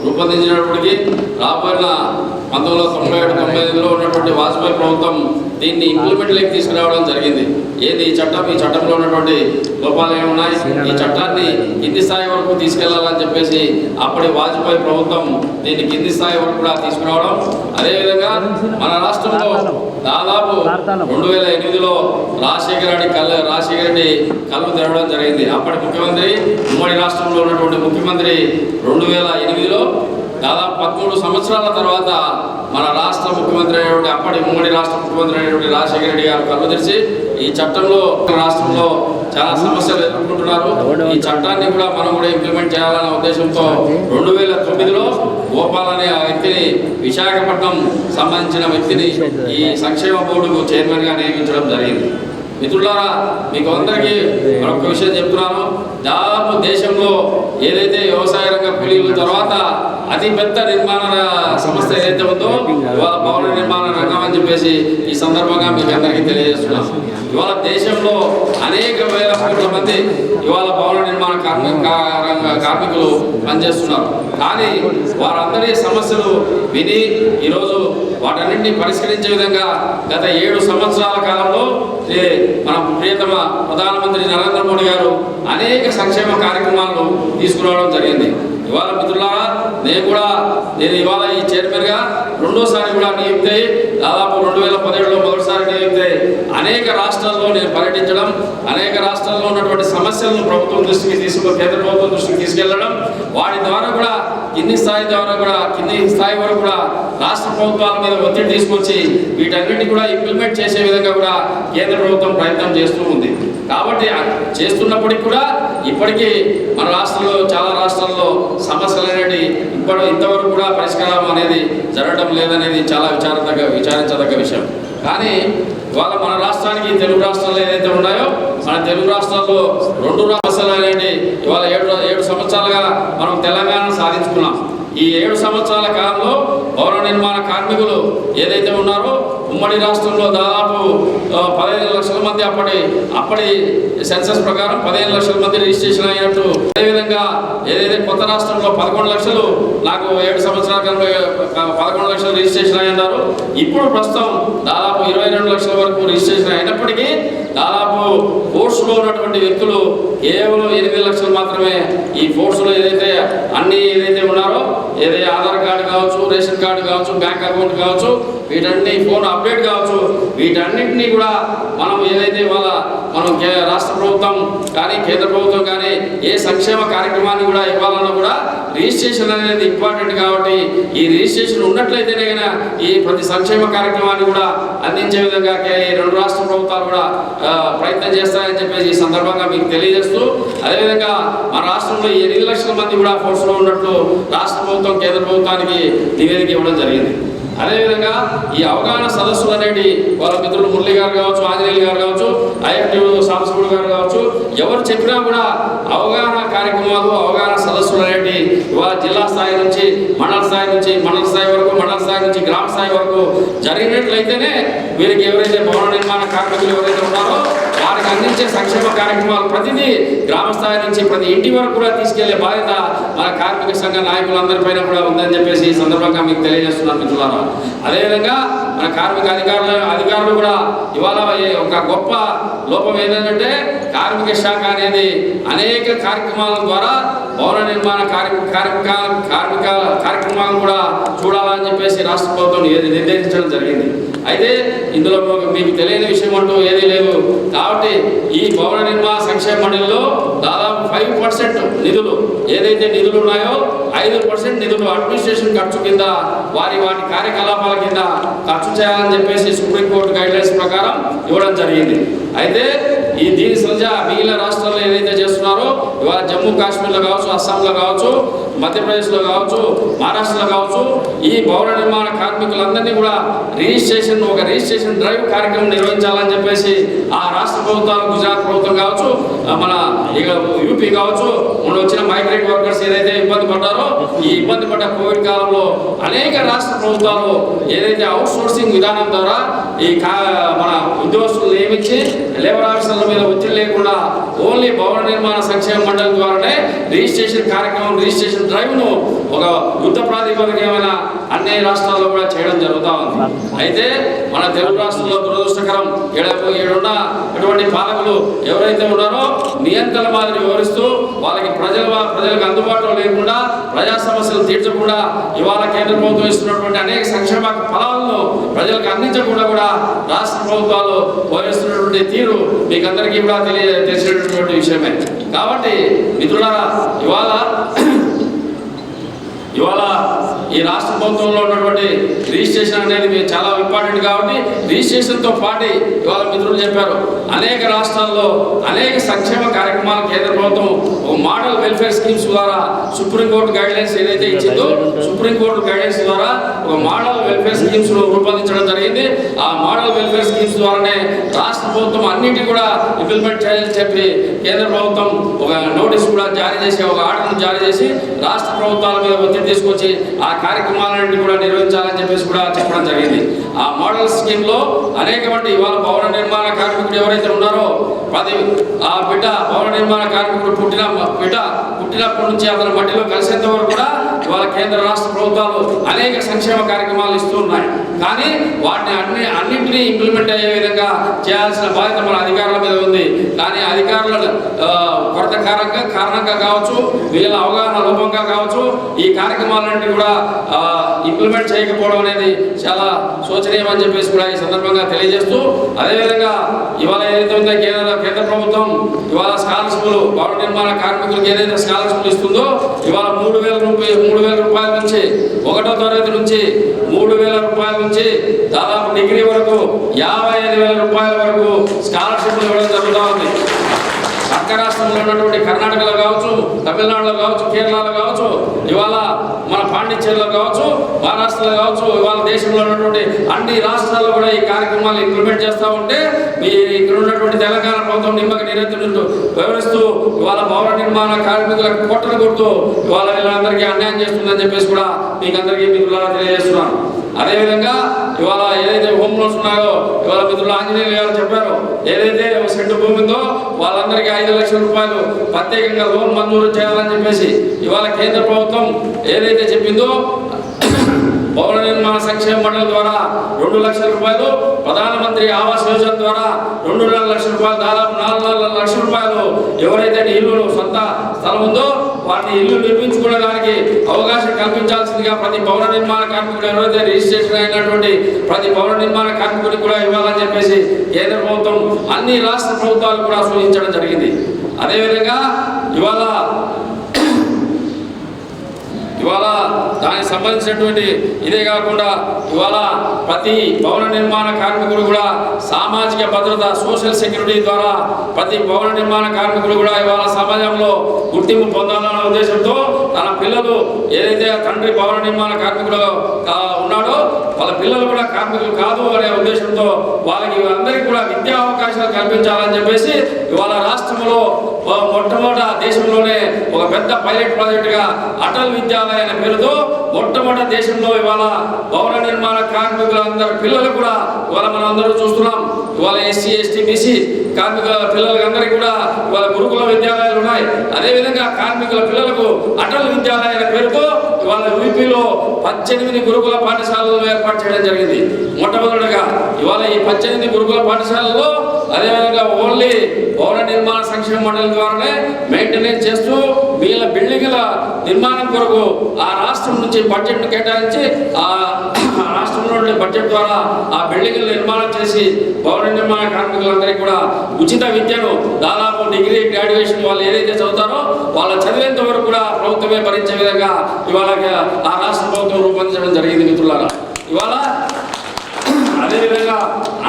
Speaker 12: రూపొందించినప్పటికీ, రాబోయిన 1997-99లో ఉన్నటువంటి వాజ్పేయి ప్రభుత్వం దీన్ని ఇంప్లిమెంట్లోకి తీసుకురావడం జరిగింది. ఏది ఈ చట్టం, ఈ చట్టంలో ఉన్నటువంటి లోపాలు ఏమున్నాయి, ఈ చట్టాన్ని కింది స్థాయి వరకు తీసుకెళ్లాలని చెప్పేసి అప్పటి వాజ్పేయి ప్రభుత్వం దీన్ని కింది స్థాయి వరకు కూడా తీసుకురావడం. అదేవిధంగా మన రాష్ట్రంలో దాదాపు 2008లో రాజశేఖర రెడ్డి కళ్ళు తెరవడం జరిగింది. అప్పటి ముఖ్యమంత్రి, ఉమ్మడి రాష్ట్రంలో ఉన్నటువంటి ముఖ్యమంత్రి 2008లో దాదాపు 13 సంవత్సరాల తర్వాత మన రాష్ట్ర ముఖ్యమంత్రి అయినటువంటి, అప్పటి ఉమ్మడి రాష్ట్ర ముఖ్యమంత్రి అయినటువంటి రాజశేఖర రెడ్డి గారు కళ్ళు తెరిచి ఈ చట్టంలో రాష్ట్రంలో చాలా సమస్యలు ఎదుర్కొంటున్నారు, ఈ చట్టాన్ని కూడా మనం కూడా ఇంప్లిమెంట్ చేయాలనే ఉద్దేశంతో 2009లో గోపాల్ అనే వ్యక్తిని, విశాఖపట్నం సంబంధించిన వ్యక్తిని ఈ సంక్షేమ బోర్డుకు చైర్మన్గా నియమించడం జరిగింది. మిత్రులారా, మీకు అందరికీ మరొక విషయం చెప్తున్నాను. దాదాపు దేశంలో ఏదైతే వ్యవసాయ రంగ కూలీల తర్వాత అతిపెద్ద నిర్మాణ సంస్థ ఏదైతే ఉందో ఇవాళ భవన నిర్మాణ రంగం అని చెప్పేసి ఈ సందర్భంగా మీకు అందరికీ తెలియజేస్తున్నాను. ఇవాళ దేశంలో అనేక వేల కోట్ల మంది ఇవాళ భవన నిర్మాణ కార్మికులు పనిచేస్తున్నారు. కానీ వారందరి సమస్యలు విని ఈరోజు వాటన్నింటినీ పరిష్కరించే విధంగా గత 7 సంవత్సరాల కాలంలో మన ప్రియతమ ప్రధానమంత్రి నరేంద్ర మోడీ గారు అనేక సంక్షేమ కార్యక్రమాలను తీసుకురావడం జరిగింది. ఇవాళ మిత్రులారా, నేను ఇవాళ ఈ చైర్మన్గా రెండోసారి కూడా నియుక్తి, దాదాపు 2017లో మొదటిసారి నియుక్తి, అనేక రాష్ట్రాల్లో నేను పర్యటించడం, అనేక రాష్ట్రాల్లో ఉన్నటువంటి సమస్యలను ప్రభుత్వం దృష్టికి కేంద్ర ప్రభుత్వం దృష్టికి తీసుకెళ్లడం, వాటి ద్వారా కూడా కింది స్థాయి వరకు కూడా రాష్ట్ర ప్రభుత్వాల మీద ఒత్తిడి తీసుకొచ్చి వీటన్నింటినీ కూడా ఇంప్లిమెంట్ చేసే విధంగా కూడా కేంద్ర ప్రభుత్వం ప్రయత్నం చేస్తూ ఉంది. కాబట్టి చేస్తున్నప్పటికీ కూడా ఇప్పటికీ మన రాష్ట్రంలో, చాలా రాష్ట్రాల్లో సమస్యలు అనేవి ఇంతవరకు కూడా పరిష్కారం అనేది జరగడం లేదనేది చాలా విచారించదగ్గ విషయం. కానీ ఇవాళ మన రాష్ట్రానికి, తెలుగు రాష్ట్రాలు ఏదైతే ఉన్నాయో, మన తెలుగు రాష్ట్రాల్లో 2 సమస్యలు అనేవి ఇవాళ 7 సంవత్సరాలుగా మనం తెలంగాణను సాధించుకున్నాం. ఈ 7 సంవత్సరాల కాలంలో భవన నిర్మాణ కార్మికులు ఏదైతే ఉన్నారో ఉమ్మడి రాష్ట్రంలో దాదాపు 15 లక్షల మంది, అప్పటి సెన్సస్ ప్రకారం 15 లక్షల మంది రిజిస్ట్రేషన్ అయినట్టు, అదేవిధంగా ఏదైతే కొత్త రాష్ట్రంలో 11 లక్షలు, నాకు 7 సంవత్సరాల కాలంలో 11 లక్షలు రిజిస్ట్రేషన్ అయ్యారు. ఇప్పుడు ప్రస్తుతం దాదాపు 22 లక్షల వరకు రిజిస్ట్రేషన్ అయినప్పటికీ దాదాపు ఫోర్స్లో ఉన్నటువంటి వ్యక్తులు కేవలం 8 లక్షలు మాత్రమే. ఈ ఫోర్స్లో ఏదైతే ఉన్నారో, ఏదైతే ఆధార్ కార్డు కావచ్చు, రేషన్ కార్డు కావచ్చు, బ్యాంక్ అకౌంట్ కావచ్చు, వీటన్ని ఫోన్ అప్డేట్ కావచ్చు, వీటన్నింటినీ కూడా మనం ఏదైతే మనం రాష్ట్ర ప్రభుత్వం కానీ కేంద్ర ప్రభుత్వం కానీ ఏ సంక్షేమ కార్యక్రమాన్ని కూడా ఇవ్వాలన్నా కూడా రిజిస్ట్రేషన్ అనేది ఇంపార్టెంట్. కాబట్టి ఈ రిజిస్ట్రేషన్ ఉన్నట్లయితేనే కానీ ఈ ప్రతి సంక్షేమ కార్యక్రమాన్ని కూడా అందించే విధంగా 2 రాష్ట్ర ప్రభుత్వాలు కూడా ప్రయత్నం చేస్తాయని చెప్పేసి ఈ సందర్భంగా మీకు తెలియజేస్తూ, అదేవిధంగా మన రాష్ట్రంలో 8 లక్షల మంది కూడా ఫోర్స్లో ఉన్నట్లు రాష్ట్ర ప్రభుత్వం కేంద్ర ప్రభుత్వానికి నివేదిక ఇవ్వడం జరిగింది. అదేవిధంగా ఈ అవగాహన సదస్సులు అనేవి వాళ్ళ మిత్రులు మురళి గారు కావచ్చు, ఆంజనేయులు గారు కావచ్చు, ఐఎఫ్టీయూ సాంబశివుడు గారు కావచ్చు, ఎవరు చెప్పినా కూడా అవగాహన కార్యక్రమాలు, అవగాహన సదస్సులు అనేవి ఇవాళ జిల్లా స్థాయి నుంచి మండల స్థాయి వరకు గ్రామ స్థాయి వరకు జరిగినట్లయితేనే వీరికి ఎవరైతే భవన నిర్మాణ కార్మికులు ఎవరైతే ఉన్నారో వారికి అందించే సంక్షేమ కార్యక్రమాలు ప్రతిదీ గ్రామ స్థాయి నుంచి ప్రతి ఇంటి వరకు కూడా తీసుకెళ్లే బాధ్యత మన కార్మిక సంఘ నాయకులందరిపైన కూడా ఉందని చెప్పేసి ఈ సందర్భంగా మీకు తెలియజేస్తున్నాను మిత్రులారా. అదేవిధంగా మన కార్మిక అధికారులు కూడా ఇవాళ ఒక గొప్ప లోపం ఏంటంటే, కార్మిక శాఖ అనేది అనేక కార్యక్రమాల ద్వారా భవన నిర్మాణ కార్యక్రమాలను కూడా చూడాలని చెప్పేసి రాష్ట్ర ప్రభుత్వం నిర్దేశించడం జరిగింది. అయితే ఇందులో మీకు తెలియని విషయం అంటూ ఏదీ లేదు. కాబట్టి ఈ భవన నిర్మాణ సంక్షేమ మండలిలో దాదాపు 5% నిధులు ఏదైతే నిధులు ఉన్నాయో 5% నిధులు అడ్మినిస్ట్రేషన్ ఖర్చు కింద వాటి కార్యకలాపాల కింద ఖర్చు చేయాలని చెప్పేసి సుప్రీంకోర్టు గైడ్లైన్స్ ప్రకారం ఇవ్వడం జరిగింది. అయితే దీని సరిగా మిగిలిన రాష్ట్రాల్లో ఏదైతే చేస్తున్నారో ఇవాళ జమ్మూ కాశ్మీర్లో కావచ్చు, అస్సాంలో కావచ్చు, మధ్యప్రదేశ్లో కావచ్చు, మహారాష్ట్రలో కావచ్చు, ఈ భవన నిర్మాణ కార్మికులందరినీ కూడా ఒక రిజిస్ట్రేషన్ డ్రైవ్ కార్యక్రమం నిర్వహించాలని చెప్పేసి ఆ రాష్ట్ర ప్రభుత్వాలు, గుజరాత్ ప్రభుత్వం కావచ్చు, మన ఇక యూపీ కావచ్చు, మొన్న వచ్చిన మైగ్రేట్ వర్కర్స్ ఏదైతే ఇబ్బంది పడ్డారో, ఈ ఇబ్బంది పడ్డ కోవిడ్ కాలంలో అనేక రాష్ట్ర ప్రభుత్వాలు ఏదైతే అవుట్ సోర్సింగ్ విధానం ద్వారా ఈ మన ఉద్యోగస్తులు నియమించి లేబర్ ఆఫీసర్ల మీద ఒత్తిడి లేకుండా ఓన్లీ భవన నిర్మాణ సంక్షేమ మండలి ద్వారానే రిజిస్ట్రేషన్ కార్యక్రమం, రిజిస్ట్రేషన్ డ్రైవ్ను ఒక యుద్ధ ప్రాతిపదికమైన అన్ని రాష్ట్రాల్లో కూడా చేయడం జరుగుతూ ఉంది. అయితే మన తెలుగు రాష్ట్రంలో దురదృష్టకరం ఏడున్న ఇటువంటి పాలకులు ఎవరైతే ఉన్నారో నియంత్రణ మాదిరి వివరిస్తూ వాళ్ళకి ప్రజలకు అందుబాటులో లేకుండా, ప్రజా సమస్యలు తీర్చకుండా, ఇవాళ కేంద్ర ప్రభుత్వం ఇస్తున్నటువంటి అనేక సంక్షేమ ఫలాలను ప్రజలకు అందించకుండా కూడా రాష్ట్ర ప్రభుత్వాలు వివరిస్తున్నటువంటి తీరు మీకు అందరికీ కూడా తెలిసినటువంటి విషయమే. కాబట్టి మిత్రులారా, ఇవాళ ఈ రాష్ట్ర ప్రభుత్వంలో ఉన్నటువంటి రిజిస్ట్రేషన్ అనేది చాలా ఇంపార్టెంట్. కాబట్టి రిజిస్ట్రేషన్తో పాటు ఇవాళ మిత్రులు చెప్పారు, అనేక రాష్ట్రాల్లో అనేక సంక్షేమ కార్యక్రమాలు కేంద్ర ప్రభుత్వం ఒక మోడల్ వెల్ఫేర్ స్కీమ్స్ ద్వారా సుప్రీంకోర్టు గైడ్లైన్స్ ఏదైతే ఇచ్చిందో, సుప్రీంకోర్టు గైడ్లైన్స్ ద్వారా ఒక మోడల్ వెల్ఫేర్ స్కీమ్స్ రూపొందించడం జరిగింది. ఆ మోడల్ వెల్ఫేర్ స్కీమ్స్ ద్వారానే రాష్ట్ర ప్రభుత్వం అన్నింటినీ కూడా ఇంప్లిమెంట్ చేయాలని చెప్పి కేంద్ర ప్రభుత్వం ఒక నోటీస్ కూడా జారీ చేసి, ఒక ఆర్డర్ను జారీ చేసి రాష్ట్ర ప్రభుత్వాల మీద ఒత్తిడి తీసుకొచ్చి ఆ కార్యక్రమాలన్నింటినీ కూడా నిర్వహించాలని చెప్పేసి కూడా చెప్పడం జరిగింది. ఆ మోడల్ స్కీమ్ లో అనేక మంది ఇవాళ భవన నిర్మాణ కార్మికుడు ఎవరైతే ఉన్నారో ఆ బిడ్డ భవన నిర్మాణ కార్మికుడు పుట్టినప్పటి నుంచి అతని మట్టిలో కలిసేంత వరకు కూడా ఇవాళ కేంద్ర రాష్ట్ర ప్రభుత్వాలు అనేక సంక్షేమ కార్యక్రమాలు ఇస్తూ ఉన్నాయి. కానీ వాటిని అన్నింటినీ ఇంప్లిమెంట్ అయ్యే విధంగా చేయాల్సిన బాధ్యత మన అధికారుల మీద ఉంది. కానీ అధికారుల కొరత కారణంగా కావచ్చు, వీళ్ళ అవగాహన లోపంగా కావచ్చు, ఈ కార్యక్రమాలన్నింటినీ కూడా ఇంప్లిమెంట్ చేయకపోవడం అనేది చాలా శోచనీయం అని చెప్పేసి కూడా ఈ సందర్భంగా తెలియజేస్తూ, అదేవిధంగా ఇవాళ ఏదైతే ఉందో కేంద్ర ప్రభుత్వం ఇవాళ స్కాలర్షిప్లు భవన నిర్మాణ కార్మికులకు ఏదైతే స్కాలర్షిప్లు ఇస్తుందో, ఇవాళ 3,000 రూపాయల నుంచి 1వ తరగతి నుంచి 3,000 రూపాయల నుంచి దాదాపు డిగ్రీ వరకు 55,000 రూపాయల వరకు స్కాలర్షిప్లు ఇవ్వడం జరుగుతూ ఉంది. పక్క రాష్ట్రంలో ఉన్నటువంటి కర్ణాటకలో కావచ్చు, తమిళనాడులో కావచ్చు, కేరళలో కావచ్చు, ఇవాళ మన పాండిచ్చేరిలో కావచ్చు, మహారాష్ట్రలో కావచ్చు, ఇవాళ దేశంలో ఉన్నటువంటి అన్ని రాష్ట్రాల్లో కూడా ఈ కార్యక్రమాలు ఇంప్లిమెంట్ చేస్తూ ఉంటే ఇక్కడ ఉన్నటువంటి తెలంగాణ ప్రభుత్వం నిమ్మక నీరెత్తునట్టు వివరిస్తూ ఇవాళ భవన నిర్మాణ కార్మికులకు కొట్టలు కొడుతూ ఇవాళ వీళ్ళందరికీ అన్యాయం చేస్తుందని చెప్పేసి కూడా మీకు అందరికీ మిత్రులారా తెలియజేస్తున్నాను. అదేవిధంగా ఇవాళ ఏదైతే హోమ్ లోన్స్ ఉన్నాయో, ఇవాళ మిత్రులు ఆంజనేయులు గారు చెప్పారు, ఏదైతే సెంటు భూమి ఉందో వాళ్ళందరికీ 5 లక్షల రూపాయలు ప్రత్యేకంగా లోన్ మంజూరు చేయాలని చెప్పేసి ఇవాళ కేంద్ర ప్రభుత్వం ఏదైతే చెప్పిందో, భవన నిర్మాణ సంక్షేమ మండలి ద్వారా 2 లక్షల రూపాయలు, ప్రధానమంత్రి ఆవాస్ యోజన ద్వారా 2.5 లక్షల రూపాయలు, దాదాపు 4 లక్షల రూపాయలు ఎవరైతే ఇల్లు సొంత స్థలం ఉందో వాటిని ఇల్లు నిర్మించుకోవడానికి అవకాశం కల్పించాల్సిందిగా ప్రతి భవన నిర్మాణ కార్మికుడు ఎవరైతే రిజిస్ట్రేషన్ అయినటువంటి ప్రతి భవన నిర్మాణ కార్మికుడికి కూడా ఇవ్వాలని చెప్పేసి కేంద్ర ప్రభుత్వం అన్ని రాష్ట్ర ప్రభుత్వాలు కూడా సూచించడం జరిగింది. అదేవిధంగా ఇవాళ దానికి సంబంధించినటువంటి ఇదే కాకుండా ఇవాళ ప్రతి భవన నిర్మాణ కార్మికుడు కూడా సామాజిక భద్రత, సోషల్ సెక్యూరిటీ ద్వారా ప్రతి భవన నిర్మాణ కార్మికుడు కూడా ఇవాళ సమాజంలో గుర్తింపు పొందాలన్న ఉద్దేశంతో తన పిల్లలు ఏదైతే తండ్రి భవన నిర్మాణ కార్మికుడు ఉన్నాడో వాళ్ళ పిల్లలు కూడా కార్మికులు కాదు అనే ఉద్దేశంతో వాళ్ళకి అందరికీ కూడా విద్యా అవకాశాలు కల్పించాలని చెప్పేసి ఇవాళ రాష్ట్రంలో మొట్టమొదట దేశంలోనే ఒక పెద్ద పైలట్ ప్రాజెక్టుగా అటల్ విద్యాలయ అనే పేరుతో మొట్టమొదటి దేశంలో ఇవాళ భవన నిర్మాణ కార్మికులందరి పిల్లలు కూడా ఇవాళ మనం అందరూ చూస్తున్నాం. ఇవాళ ఎస్సీ, ఎస్టీ, బీసీ కార్మిక పిల్లలందరికీ కూడా ఇవాళ గురుకుల విద్యాలయాలు ఉన్నాయి. అదేవిధంగా కార్మికుల పిల్లలకు అటల్ విద్యాలయ అనే పేరుతో ఇవాళ యూపీలో 18 గురుకుల పాఠశాలలు ఏర్పాటు చేయడం జరిగింది. మొట్టమొదటిగా ఇవాళ ఈ 18 గురుకుల పాఠశాలలో అదేవిధంగా ఓన్లీ భవన నిర్మాణ సంక్షేమ మండలి ద్వారానే మెయింటెనెన్స్ చేస్తూ వీళ్ళ బిల్డింగ్ల నిర్మాణం కొరకు ఆ రాష్ట్రం నుంచి బడ్జెట్ను కేటాయించి ఆ రాష్ట్రంలో ఉండే బడ్జెట్ ద్వారా ఆ బిల్డింగ్ల నిర్మాణం చేసి భవన నిర్మాణ కార్మికులందరికీ కూడా ఉచిత విద్యను దాదాపు డిగ్రీ గ్రాడ్యుయేషన్ వాళ్ళు ఏదైతే చదువుతారో వాళ్ళు చదివేంత వరకు కూడా ప్రభుత్వమే భరించే విధంగా ఇవాళ ఆ రాష్ట్ర ప్రభుత్వం రూపొందించడం జరిగింది మిత్రులారా. ఇవాళ అదేవిధంగా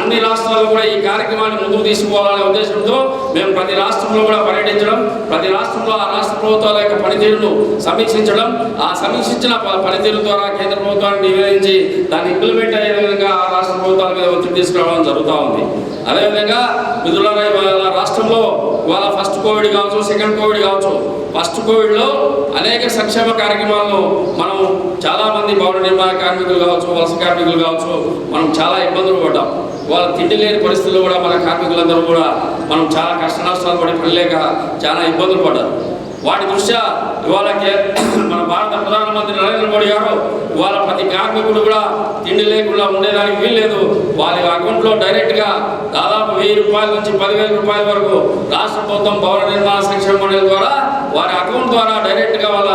Speaker 12: అన్ని రాష్ట్రాల్లో కూడా ఈ కార్యక్రమాన్ని ముందుకు తీసుకుపోవాలనే ఉద్దేశంతో మేము ప్రతి రాష్ట్రంలో కూడా పర్యటించడం, ప్రతి రాష్ట్రంలో ఆ రాష్ట్ర ప్రభుత్వాల యొక్క పనితీరును సమీక్షించడం, ఆ సమీక్షించిన పనితీరు ద్వారా కేంద్ర ప్రభుత్వాన్ని నివేదించి దాన్ని ఇంప్లిమెంట్ అయ్యే విధంగా ఆ రాష్ట్ర ప్రభుత్వాల మీద ఒత్తిడి తీసుకురావడం జరుగుతూ ఉంది. అదేవిధంగా మిత్రులారా, ఇవాళ రాష్ట్రంలో ఇవాళ ఫస్ట్ కోవిడ్ కావచ్చు, సెకండ్ కోవిడ్ కావచ్చు, ఫస్ట్ కోవిడ్లో అనేక సంక్షేమ కార్యక్రమాలను మనం చాలామంది భవన నిర్మాణ కార్మికులు కావచ్చు, వలస కార్మికులు కావచ్చు, మనం చాలా ఇబ్బందులు పడ్డాం. వాళ్ళ తిండి లేని పరిస్థితుల్లో కూడా మన కార్మికులందరూ కూడా మనం చాలా కష్ట నష్టాలు పడి పడలేక చాలా ఇబ్బందులు పడ్డారు. వాటి దృష్ట్యా ఇవాళ మన భారత ప్రధానమంత్రి నరేంద్ర మోడీ గారు ఇవాళ ప్రతి కార్మికుడు కూడా తిండి లేకుండా ఉండేదానికి వీల్లేదు, వారి అకౌంట్లో డైరెక్ట్గా దాదాపు 1000 రూపాయల నుంచి 10,000 రూపాయల వరకు రాష్ట్ర ప్రభుత్వం భవన నిర్మాణ సంక్షేమ మండలి ద్వారా వారి అకౌంట్ ద్వారా డైరెక్ట్గా వాళ్ళ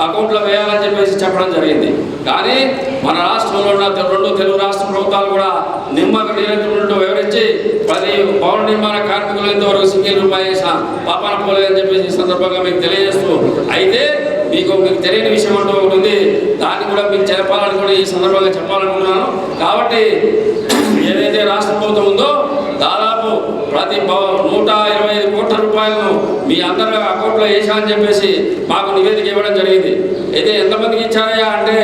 Speaker 12: అకౌంట్లో వేయాలని చెప్పేసి చెప్పడం జరిగింది. కానీ మన రాష్ట్రంలో ఉన్న 2 తెలుగు రాష్ట్ర ప్రభుత్వాలు కూడా నిమ్మక నీరెత్తుకుంటూ వివరించి ప్రతి భవన నిర్మాణ కార్మికులు ఇంతవరకు సింగిల్ రూపాయి వేసిన పాపాన పోలేదని చెప్పేసి ఈ సందర్భంగా మీకు తెలియజేస్తూ, అయితే మీకు తెలియని విషయం అంటూ ఒకటి ఉంది, దాన్ని కూడా మీకు చెప్పాలని కూడా ఈ సందర్భంగా చెప్పాలనుకుంటున్నాను. కాబట్టి ఏదైతే రాష్ట్ర ప్రభుత్వం ఉందో దాదాపు ప్రతి 125 కోట్ల రూపాయలను మీ అందరి అకౌంట్లో వేసామని చెప్పేసి మాకు నివేదిక ఇవ్వడం జరిగింది. అయితే ఎంతమందికి ఇచ్చారయ్యా అంటే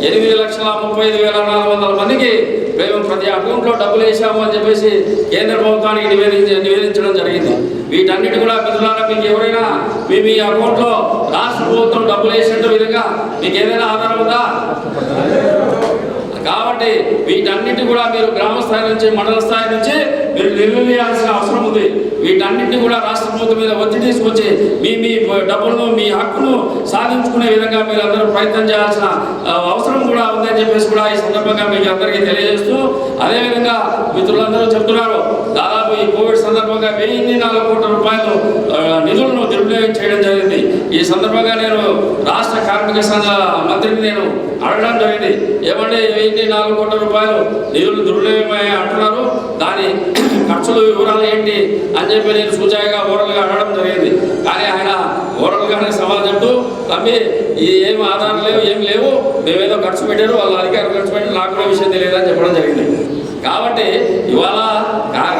Speaker 12: 8,35,400 మందికి మేము ప్రతి అకౌంట్లో డబ్బులు వేసాము అని చెప్పేసి కేంద్ర ప్రభుత్వానికి నివేదించడం జరిగింది. వీటన్నిటి కూడా మిత్రులారా, మీకు ఎవరైనా మీ అకౌంట్లో రాష్ట్ర ప్రభుత్వం డబ్బులు వేసినట్టు విధంగా మీకు ఏదైనా ఆధారం ఉందా? కాబట్టి వీటన్నిటి కూడా మీరు గ్రామ స్థాయి నుంచి మండల స్థాయి నుంచి మీరు నిర్ణయించాల్సిన అవసరం ఉంది. వీటన్నిటిని కూడా రాష్ట్ర ప్రభుత్వం మీద ఒత్తిడి తీసుకొచ్చి మీ డబ్బులను, మీ హక్కును సాధించుకునే విధంగా మీరు అందరూ ప్రయత్నం చేయాల్సిన అవసరం కూడా ఉందని చెప్పేసి కూడా ఈ సందర్భంగా మీకు అందరికీ తెలియజేస్తూ, అదేవిధంగా మిత్రులందరూ చెప్తున్నారు దాదాపు ఈ కోవిడ్ సందర్భంగా 1,004 కోట్ల రూపాయలు నిధులను దుర్వినియోగం చేయడం జరిగింది. ఈ సందర్భంగా నేను రాష్ట్ర కార్మిక సంఘ మంత్రిని నేను అడగడం జరిగింది, ఏమంటే 1,004 కోట్ల రూపాయలు నిధులు దుర్వినియోగమయ్యాయి అంటున్నారు, దాని ఖర్చులు వివరాలు ఏంటి అని చెప్పి నేను సూచనగా ఓరల్గా అడగడం జరిగింది. కానీ ఆయన ఓరల్గానే సమాధానం చెప్తూ, తమ్మి ఏమి ఆధారం లేవు, ఏమి లేవు, మేమేదో ఖర్చు పెట్టారు, వాళ్ళ అధికారులు ఖర్చు పెట్టారు, నాకు కూడా విషయం తెలియదని చెప్పడం జరిగింది. కాబట్టి ఇవాళ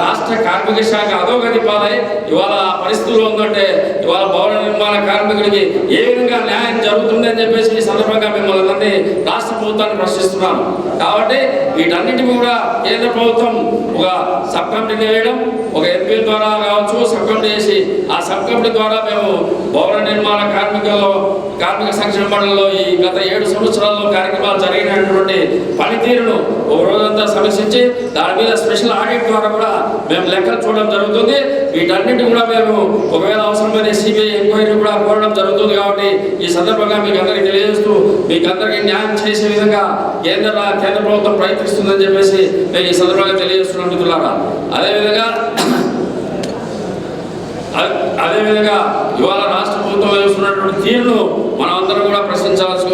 Speaker 12: రాష్ట్ర కార్మిక శాఖ అధోగతి పాలై ఇవాళ పరిస్థితుల్లో ఉందంటే ఇవాళ భవన నిర్మాణ కార్మికుడికి ఏ విధంగా న్యాయం జరుగుతుంది అని చెప్పేసి ఈ సందర్భంగా మిమ్మల్ని అందరినీ రాష్ట్ర ప్రభుత్వాన్ని ప్రశ్నిస్తున్నాను. కాబట్టి వీటన్నిటి కూడా కేంద్ర ప్రభుత్వం ఒక సబ్ కమిటీని వేయడం, ఒక ఎంపీ ద్వారా కావచ్చు సబ్ కమిటీ చేసి ఆ సబ్ కమిటీ ద్వారా మేము భవన నిర్మాణ కార్మిక సంక్షేమ మండలిలో ఈ గత 7 సంవత్సరాల్లో కార్యక్రమాలు జరిగినటువంటి పనితీరును ఒక రోజంతా సమీక్షించి దాని మీద స్పెషల్ ఆడిట్ ద్వారా కూడా మేము లెక్కలు చూడడం జరుగుతుంది. వీటన్నిటి కూడా మేము ఒకవేళ అవసరమైతే సిబిఐ ఎంక్వైరీ కూడా కోరడం జరుగుతుంది. కాబట్టి ఈ సందర్భంగా మీకు అందరికీ తెలియజేస్తూ, మీకు అందరికీ న్యాయం చేసే విధంగా కేంద్ర ప్రభుత్వం ప్రయత్నిస్తుందని చెప్పేసి మేము ఈ సందర్భంగా తెలియజేస్తున్నాం మిత్రులారా. అదేవిధంగా ఇవాళ రాష్ట్ర ప్రభుత్వం వేస్తున్నటువంటి తీరును మనం అందరం కూడా ప్రశ్నించాల్సి,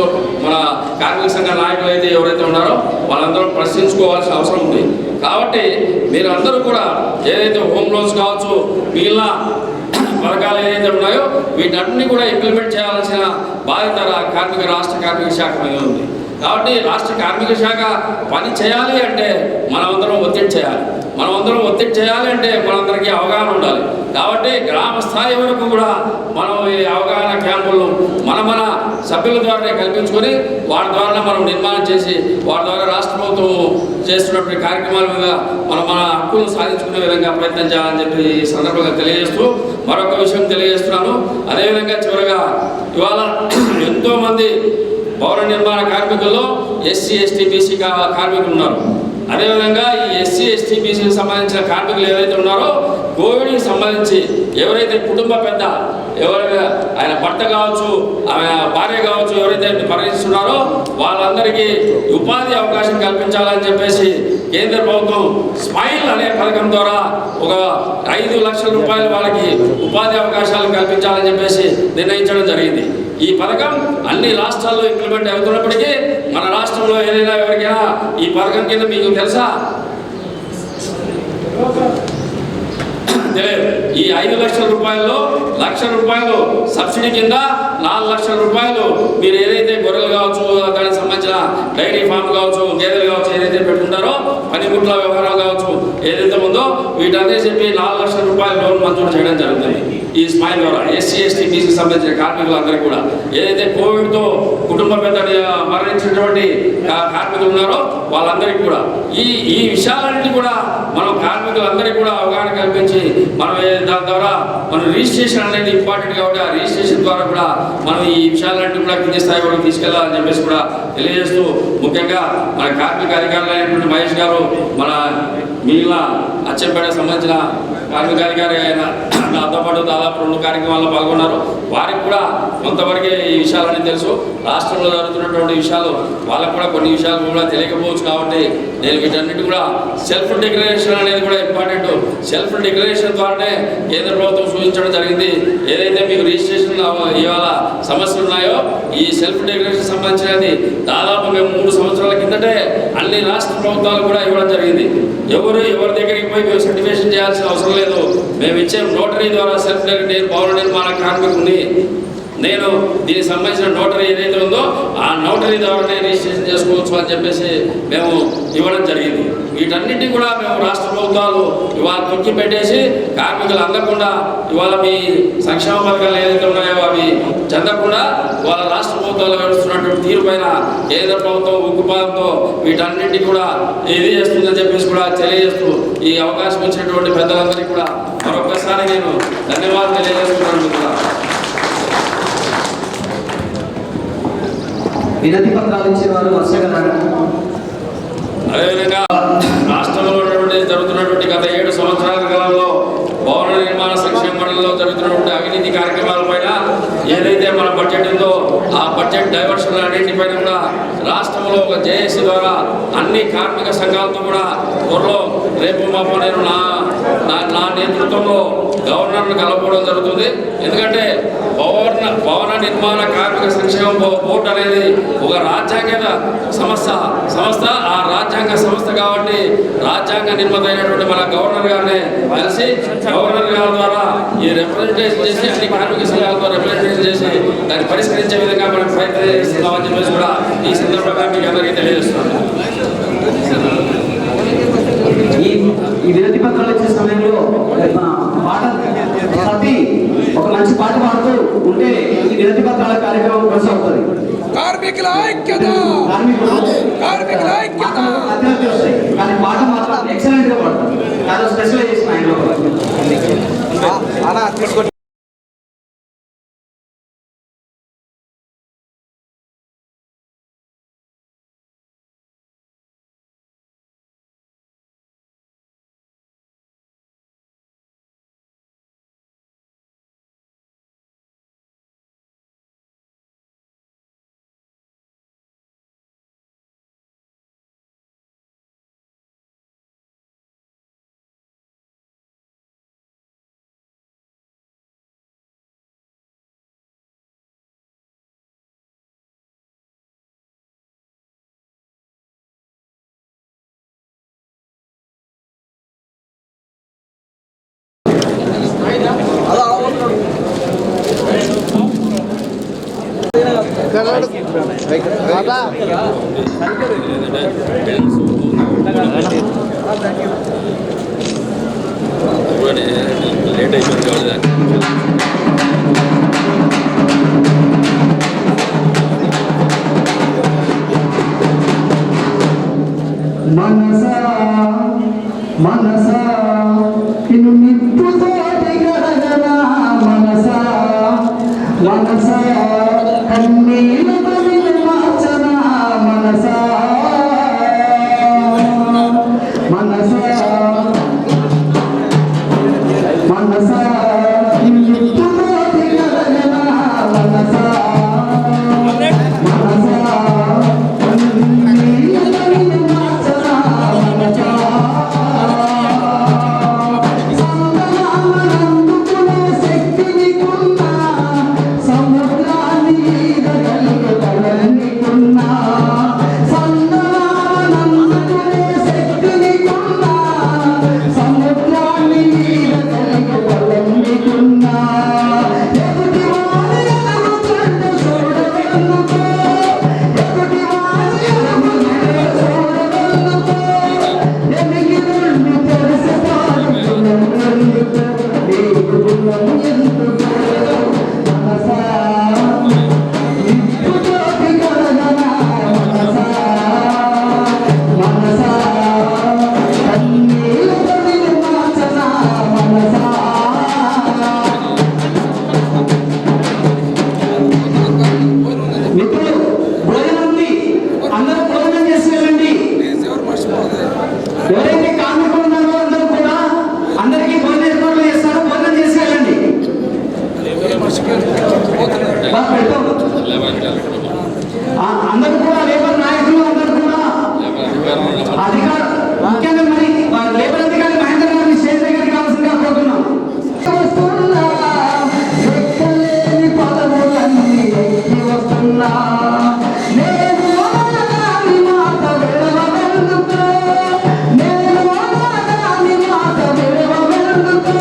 Speaker 12: మన కార్మిక సంఘ నాయకులు అయితే ఎవరైతే ఉన్నారో వాళ్ళందరూ ప్రశ్నించుకోవాల్సిన అవసరం ఉంది. కాబట్టి మీరు అందరూ కూడా ఏదైతే హోమ్ లోన్స్ కావచ్చు, మిగిలిన పథకాలు ఏదైతే ఉన్నాయో వీటన్ని కూడా ఇంప్లిమెంట్ చేయాల్సిన బాధ్యత రాష్ట్ర కార్మిక శాఖ మీద ఉంది. కాబట్టి రాష్ట్ర కార్మిక శాఖ పని చేయాలి అంటే మనమందరం ఒత్తిడి చేయాలి. మనమందరం ఒత్తిడి చేయాలి అంటే మనందరికీ అవగాహన ఉండాలి. కాబట్టి గ్రామ స్థాయి వరకు కూడా మనం ఈ అవగాహన క్యాంపులను మన సభ్యుల ద్వారానే కల్పించుకొని వాటి ద్వారా మనం నిర్మాణం చేసి వాటి ద్వారా రాష్ట్ర ప్రభుత్వం చేస్తున్నటువంటి కార్యక్రమాల మీద మన హక్కులను సాధించుకునే విధంగా ప్రయత్నం చేయాలని చెప్పి ఈ సందర్భంగా తెలియజేస్తూ మరొక విషయం తెలియజేస్తున్నాను. అదేవిధంగా చివరగా ఇవాళ ఎంతోమంది భవన నిర్మాణ కార్మికుల్లో ఎస్సీ, ఎస్టీ, బీసీ కార్మికులు ఉన్నారు. అదేవిధంగా ఈ ఎస్సీ, ఎస్టీ, బీసీకి సంబంధించిన కార్మికులు ఎవరైతే ఉన్నారో కోవిడ్కి సంబంధించి ఎవరైతే కుటుంబ పెద్ద ఎవరైతే ఆయన భర్త కావచ్చు, ఆమె భార్య కావచ్చు, ఎవరైతే మరణిస్తున్నారో వాళ్ళందరికీ ఉపాధి అవకాశం కల్పించాలని చెప్పేసి కేంద్ర ప్రభుత్వం స్మైల్ అనే పథకం ద్వారా ఒక 5 లక్షల రూపాయలు వాళ్ళకి ఉపాధి అవకాశాలు కల్పించాలని చెప్పేసి నిర్ణయించడం జరిగింది. ఈ పథకం అన్ని రాష్ట్రాల్లో ఇంప్లిమెంట్ అవుతున్నప్పటికీ మన రాష్ట్రంలో ఏదైనా ఎవరికైనా ఈ పథకం కింద మీకు తెలియదు. ఈ 5 లక్షల రూపాయల్లో 1,00,000 రూపాయలు సబ్సిడీ కింద 4 లక్షల రూపాయలు మీరు ఏదైతే గొర్రెలు కావచ్చు, దానికి సంబంధించిన డైరీ ఫామ్ కావచ్చు, గేదెలు కావచ్చు, ఏదైతే పెట్టుకుంటారో పనిముట్ల వ్యవహారం కావచ్చు ఏదైతే ఉందో వీటన్నీ చెప్పి 4 లక్షల రూపాయల లోన్ మంజూరు చేయడం జరుగుతుంది. ఈ స్మైల్ ద్వారా ఎస్సీ ఎస్టీ బీసీకి సంబంధించిన కార్మికులందరికీ కూడా ఏదైతే కోవిడ్తో కుటుంబ పెద్ద మరణించినటువంటి కార్మికులు ఉన్నారో వాళ్ళందరికీ కూడా ఈ విషయాలన్నింటినీ కూడా మనం కార్మికులందరికీ కూడా అవగాహన కల్పించి మనం దాని ద్వారా మనం రిజిస్ట్రేషన్ అనేది ఇంపార్టెంట్ కాబట్టి ఆ రిజిస్ట్రేషన్ ద్వారా కూడా మనం ఈ విషయాలన్నింటినీ కూడా కింది స్థాయి వరకు తీసుకెళ్లాలని చెప్పేసి కూడా తెలియజేస్తూ, ముఖ్యంగా మన కార్మిక అధికారులు అయినటువంటి మహేష్ గారు, మన మిగిలిన అచ్చంపేట సంబంధించిన కార్మిక అధికారి ఆయన నాతో పాటు దాదాపు 2 కార్యక్రమాల్లో పాల్గొన్నారు. వారికి కూడా కొంతవరకే ఈ విషయాలన్నీ తెలుసు. రాష్ట్రంలో జరుగుతున్నటువంటి విషయాలు వాళ్ళకు కూడా కొన్ని విషయాలు కూడా తెలియకపోవచ్చు. కాబట్టి నేను వీటన్నిటి కూడా సెల్ఫ్ డిక్లరేషన్ అనేది కూడా ఇంపార్టెంట్. సెల్ఫ్ డిక్లరేషన్ ద్వారానే కేంద్ర ప్రభుత్వం సూచించడం జరిగింది. ఏదైతే మీకు రిజిస్ట్రేషన్ ఇవాళ సమస్యలు ఉన్నాయో ఈ సెల్ఫ్ డిక్లరేషన్ సంబంధించినది దాదాపు మేము 3 సంవత్సరాల కిందటే అన్ని రాష్ట్ర ప్రభుత్వాలు కూడా ఇవ్వడం జరిగింది. ఎవరి దగ్గరికి పోయి మేము సర్టిఫికేషన్ చేయాల్సిన అవసరం లేదు. మేము ఇచ్చే నోటరీ ద్వారా సెల్ఫ్ డిక్లరేషన్ పౌర నిర్మాణ కార్మికుడిని నేను దీనికి సంబంధించిన నోటరీ ఏదైతే ఉందో ఆ నోటరీ ద్వారానే రిజిస్ట్రేషన్ చేసుకోవచ్చు అని చెప్పేసి మేము ఇవ్వడం జరిగింది. వీటన్నిటినీ కూడా మేము రాష్ట్ర ప్రభుత్వాలు ఇవాళ తొక్కి పెట్టేసి కార్మికులు అందకుండా ఇవాళ మీ సంక్షేమ పథకాలు ఏదైతే ఉన్నాయో అవి చెందకుండా వాళ్ళ రాష్ట్ర ప్రభుత్వాలు నడుస్తున్నటువంటి తీరు పైన కేంద్ర ప్రభుత్వం ఉక్కుపాదంతో వీటన్నింటినీ కూడా ఇది చేస్తుందని చెప్పేసి కూడా తెలియజేస్తూ ఈ అవకాశం ఇచ్చినటువంటి పెద్దలందరికీ కూడా మరొకసారి నేను ధన్యవాదాలు తెలియజేస్తున్నాను. కూడా
Speaker 3: వినతి పత్రాలు ఇచ్చేవారు వరుసగా
Speaker 12: అదేవిధంగా రాష్ట్రంలో జరుగుతున్నటువంటి గత 7 సంవత్సరాల కాలంలో భవన నిర్మాణ సంక్షేమ మండలిలో జరుగుతున్నటువంటి అవినీతి కార్యక్రమాలపైన ఏదైతే మన బడ్జెట్ ఉందో ఆ బడ్జెట్ డైవర్షన్ అన్నింటిపైన కూడా రాష్ట్రంలో ఒక జేఏసీ ద్వారా అన్ని కార్మిక సంఘాలతో కూడా త్వరలో రేపు మాపు నేను నా నేతృత్వంలో గవర్నర్ను కలపడం జరుగుతుంది. ఎందుకంటే భవన నిర్మాణ కార్మిక సంక్షేమ బోర్డు అనేది ఒక రాజ్యాంగ సంస్థ ఆ రాజ్యాంగ సంస్థ కాబట్టి రాజ్యాంగ నిర్మాత అయినటువంటి మన గవర్నర్ గారిని కలిసి గవర్నర్ గారి ద్వారా ఈ రిప్రజెంటేషన్ చేసి అన్ని కార్మిక సంఘాలతో రిప్రజెంటేషన్ చేసి దాన్ని పరిష్కరించే విధంగా మనం ప్రయత్నం చేస్తున్నామని చెప్పేసి కూడా ఈ సందర్భంగా మీకు అందరికీ తెలియజేస్తున్నాను.
Speaker 3: ఈ వినతి పత్రాలు ఇచ్చే సమయంలో పాట ప్రతి ఒక మంచి పాట పాడుతూ ఉంటే ఈ వినతి పత్రాల కార్యక్రమం కొనసాగుతుంది.
Speaker 6: కార్మికుల ఐక్యత
Speaker 3: అత్యంత వస్తాయి కానీ పాట మాత్రం ఎక్సలెంట్ గా పాడతారు. దాని స్పెషలైజేషన్ ఆయన
Speaker 12: లేట్ అయిపోయింది.
Speaker 8: మనసా ఇను నిప్పుతో దిగడగనా మనసా మనసా కన్నీల బలిని మార్చనా మనసా మనసా మనసా ఇను నిప్పుతో దిగడగనా మనసా మనసా కన్నీల బలిని మార్చనా మనసా సంతనామనందుకునే శక్తిని కొన్నా సముద్రా నేను దాని మాట విడవవెందుకు నేను దాని మాట విడవవెందుకు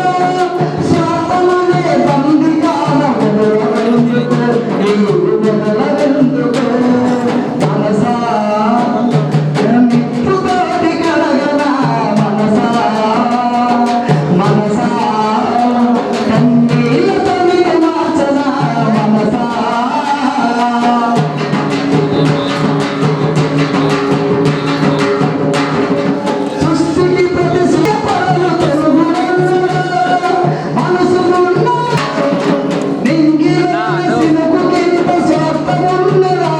Speaker 8: శాపమనే బందికాన విడవవెందుకు నీవు వదలవెందుకు మనసా నిప్పుతోటి కలగనా మనసా మనసా కన్నీళ్ళతో నిన్ను మార్చనా మనసా సృష్టికి ప్రతిశపరలు తెలుగునన్నా మనసునున్న నింగిలో సినుకుకింత స్వార్థమున్నదా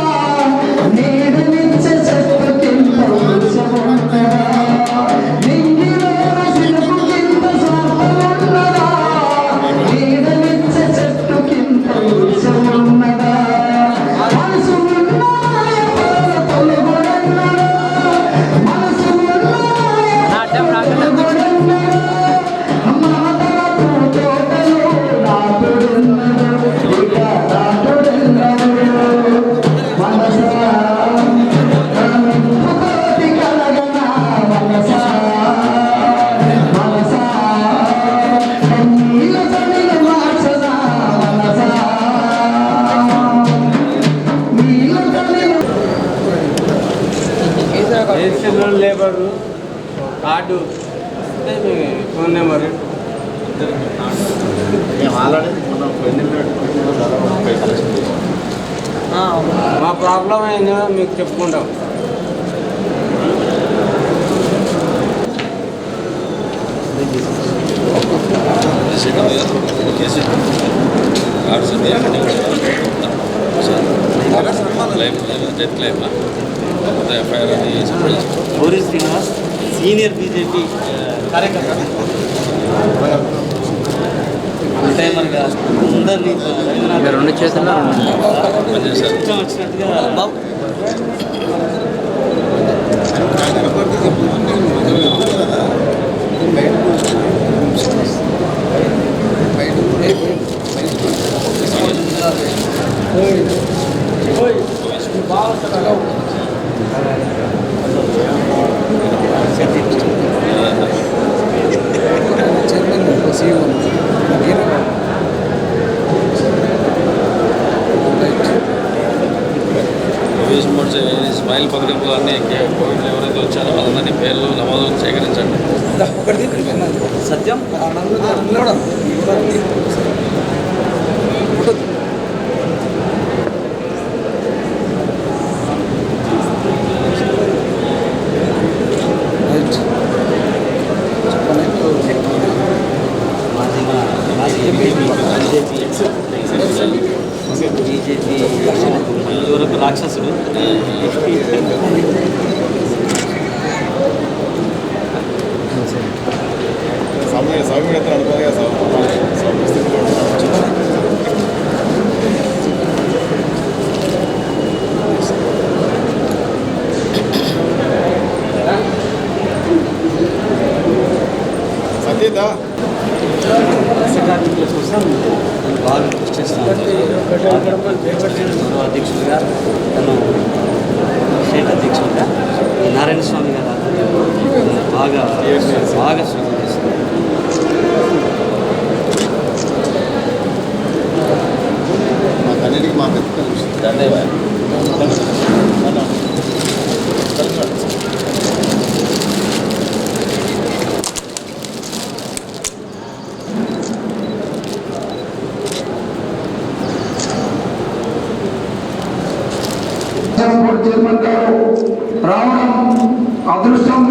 Speaker 8: నీడనిచ్చే చెట్టుకింత వృక్షమున్నదా నింగిలో సినుకుకింత స్వార్థమున్నదా నీడనిచ్చే చెట్టుకింత వృక్షమున్నదా మనసునున్న తెలుగునన్నా మనసునున్న తెలుగునన్నా మాటలకు తోటలు నాటుడున్నడు ఇక నాటుడున్నడు మనసా నిప్పుతోటి కలగనా మనసా మనసా కన్నీళ్ళతో నిన్ను మార్చనా మనసా నీళ్ళతో నిన్ను
Speaker 11: registration labour card phone number మా ప్రాబ్లం ఏందో మీకు చెప్పుకుంటాం.
Speaker 3: గౌరీ శ్రీనివాస్ సీనియర్ బీజేపీ కార్యకర్త టైమర్గా అందరినీ రెండు చేతుల్లో వచ్చినట్టుగా బాబు
Speaker 12: స్మైల్ పథకంలోని కోవిడ్ ఎవరైతే వచ్చారో వాళ్ళందరినీ పేర్లు నమోదు సేకరించండి.
Speaker 3: సత్యం బీజేపీ వరకు రాక్షసుడు కార్మికుల కోసం బాగా కృషి చేస్తాను. గౌరవ అధ్యక్షులుగా తను స్టేట్ అధ్యక్షులుగా నారాయణ స్వామి గారు బాగా బాగా స్వీకరిస్తారు. ధన్యవాదాలు.
Speaker 8: చైర్మన్ గారు రావడం అదృష్టం.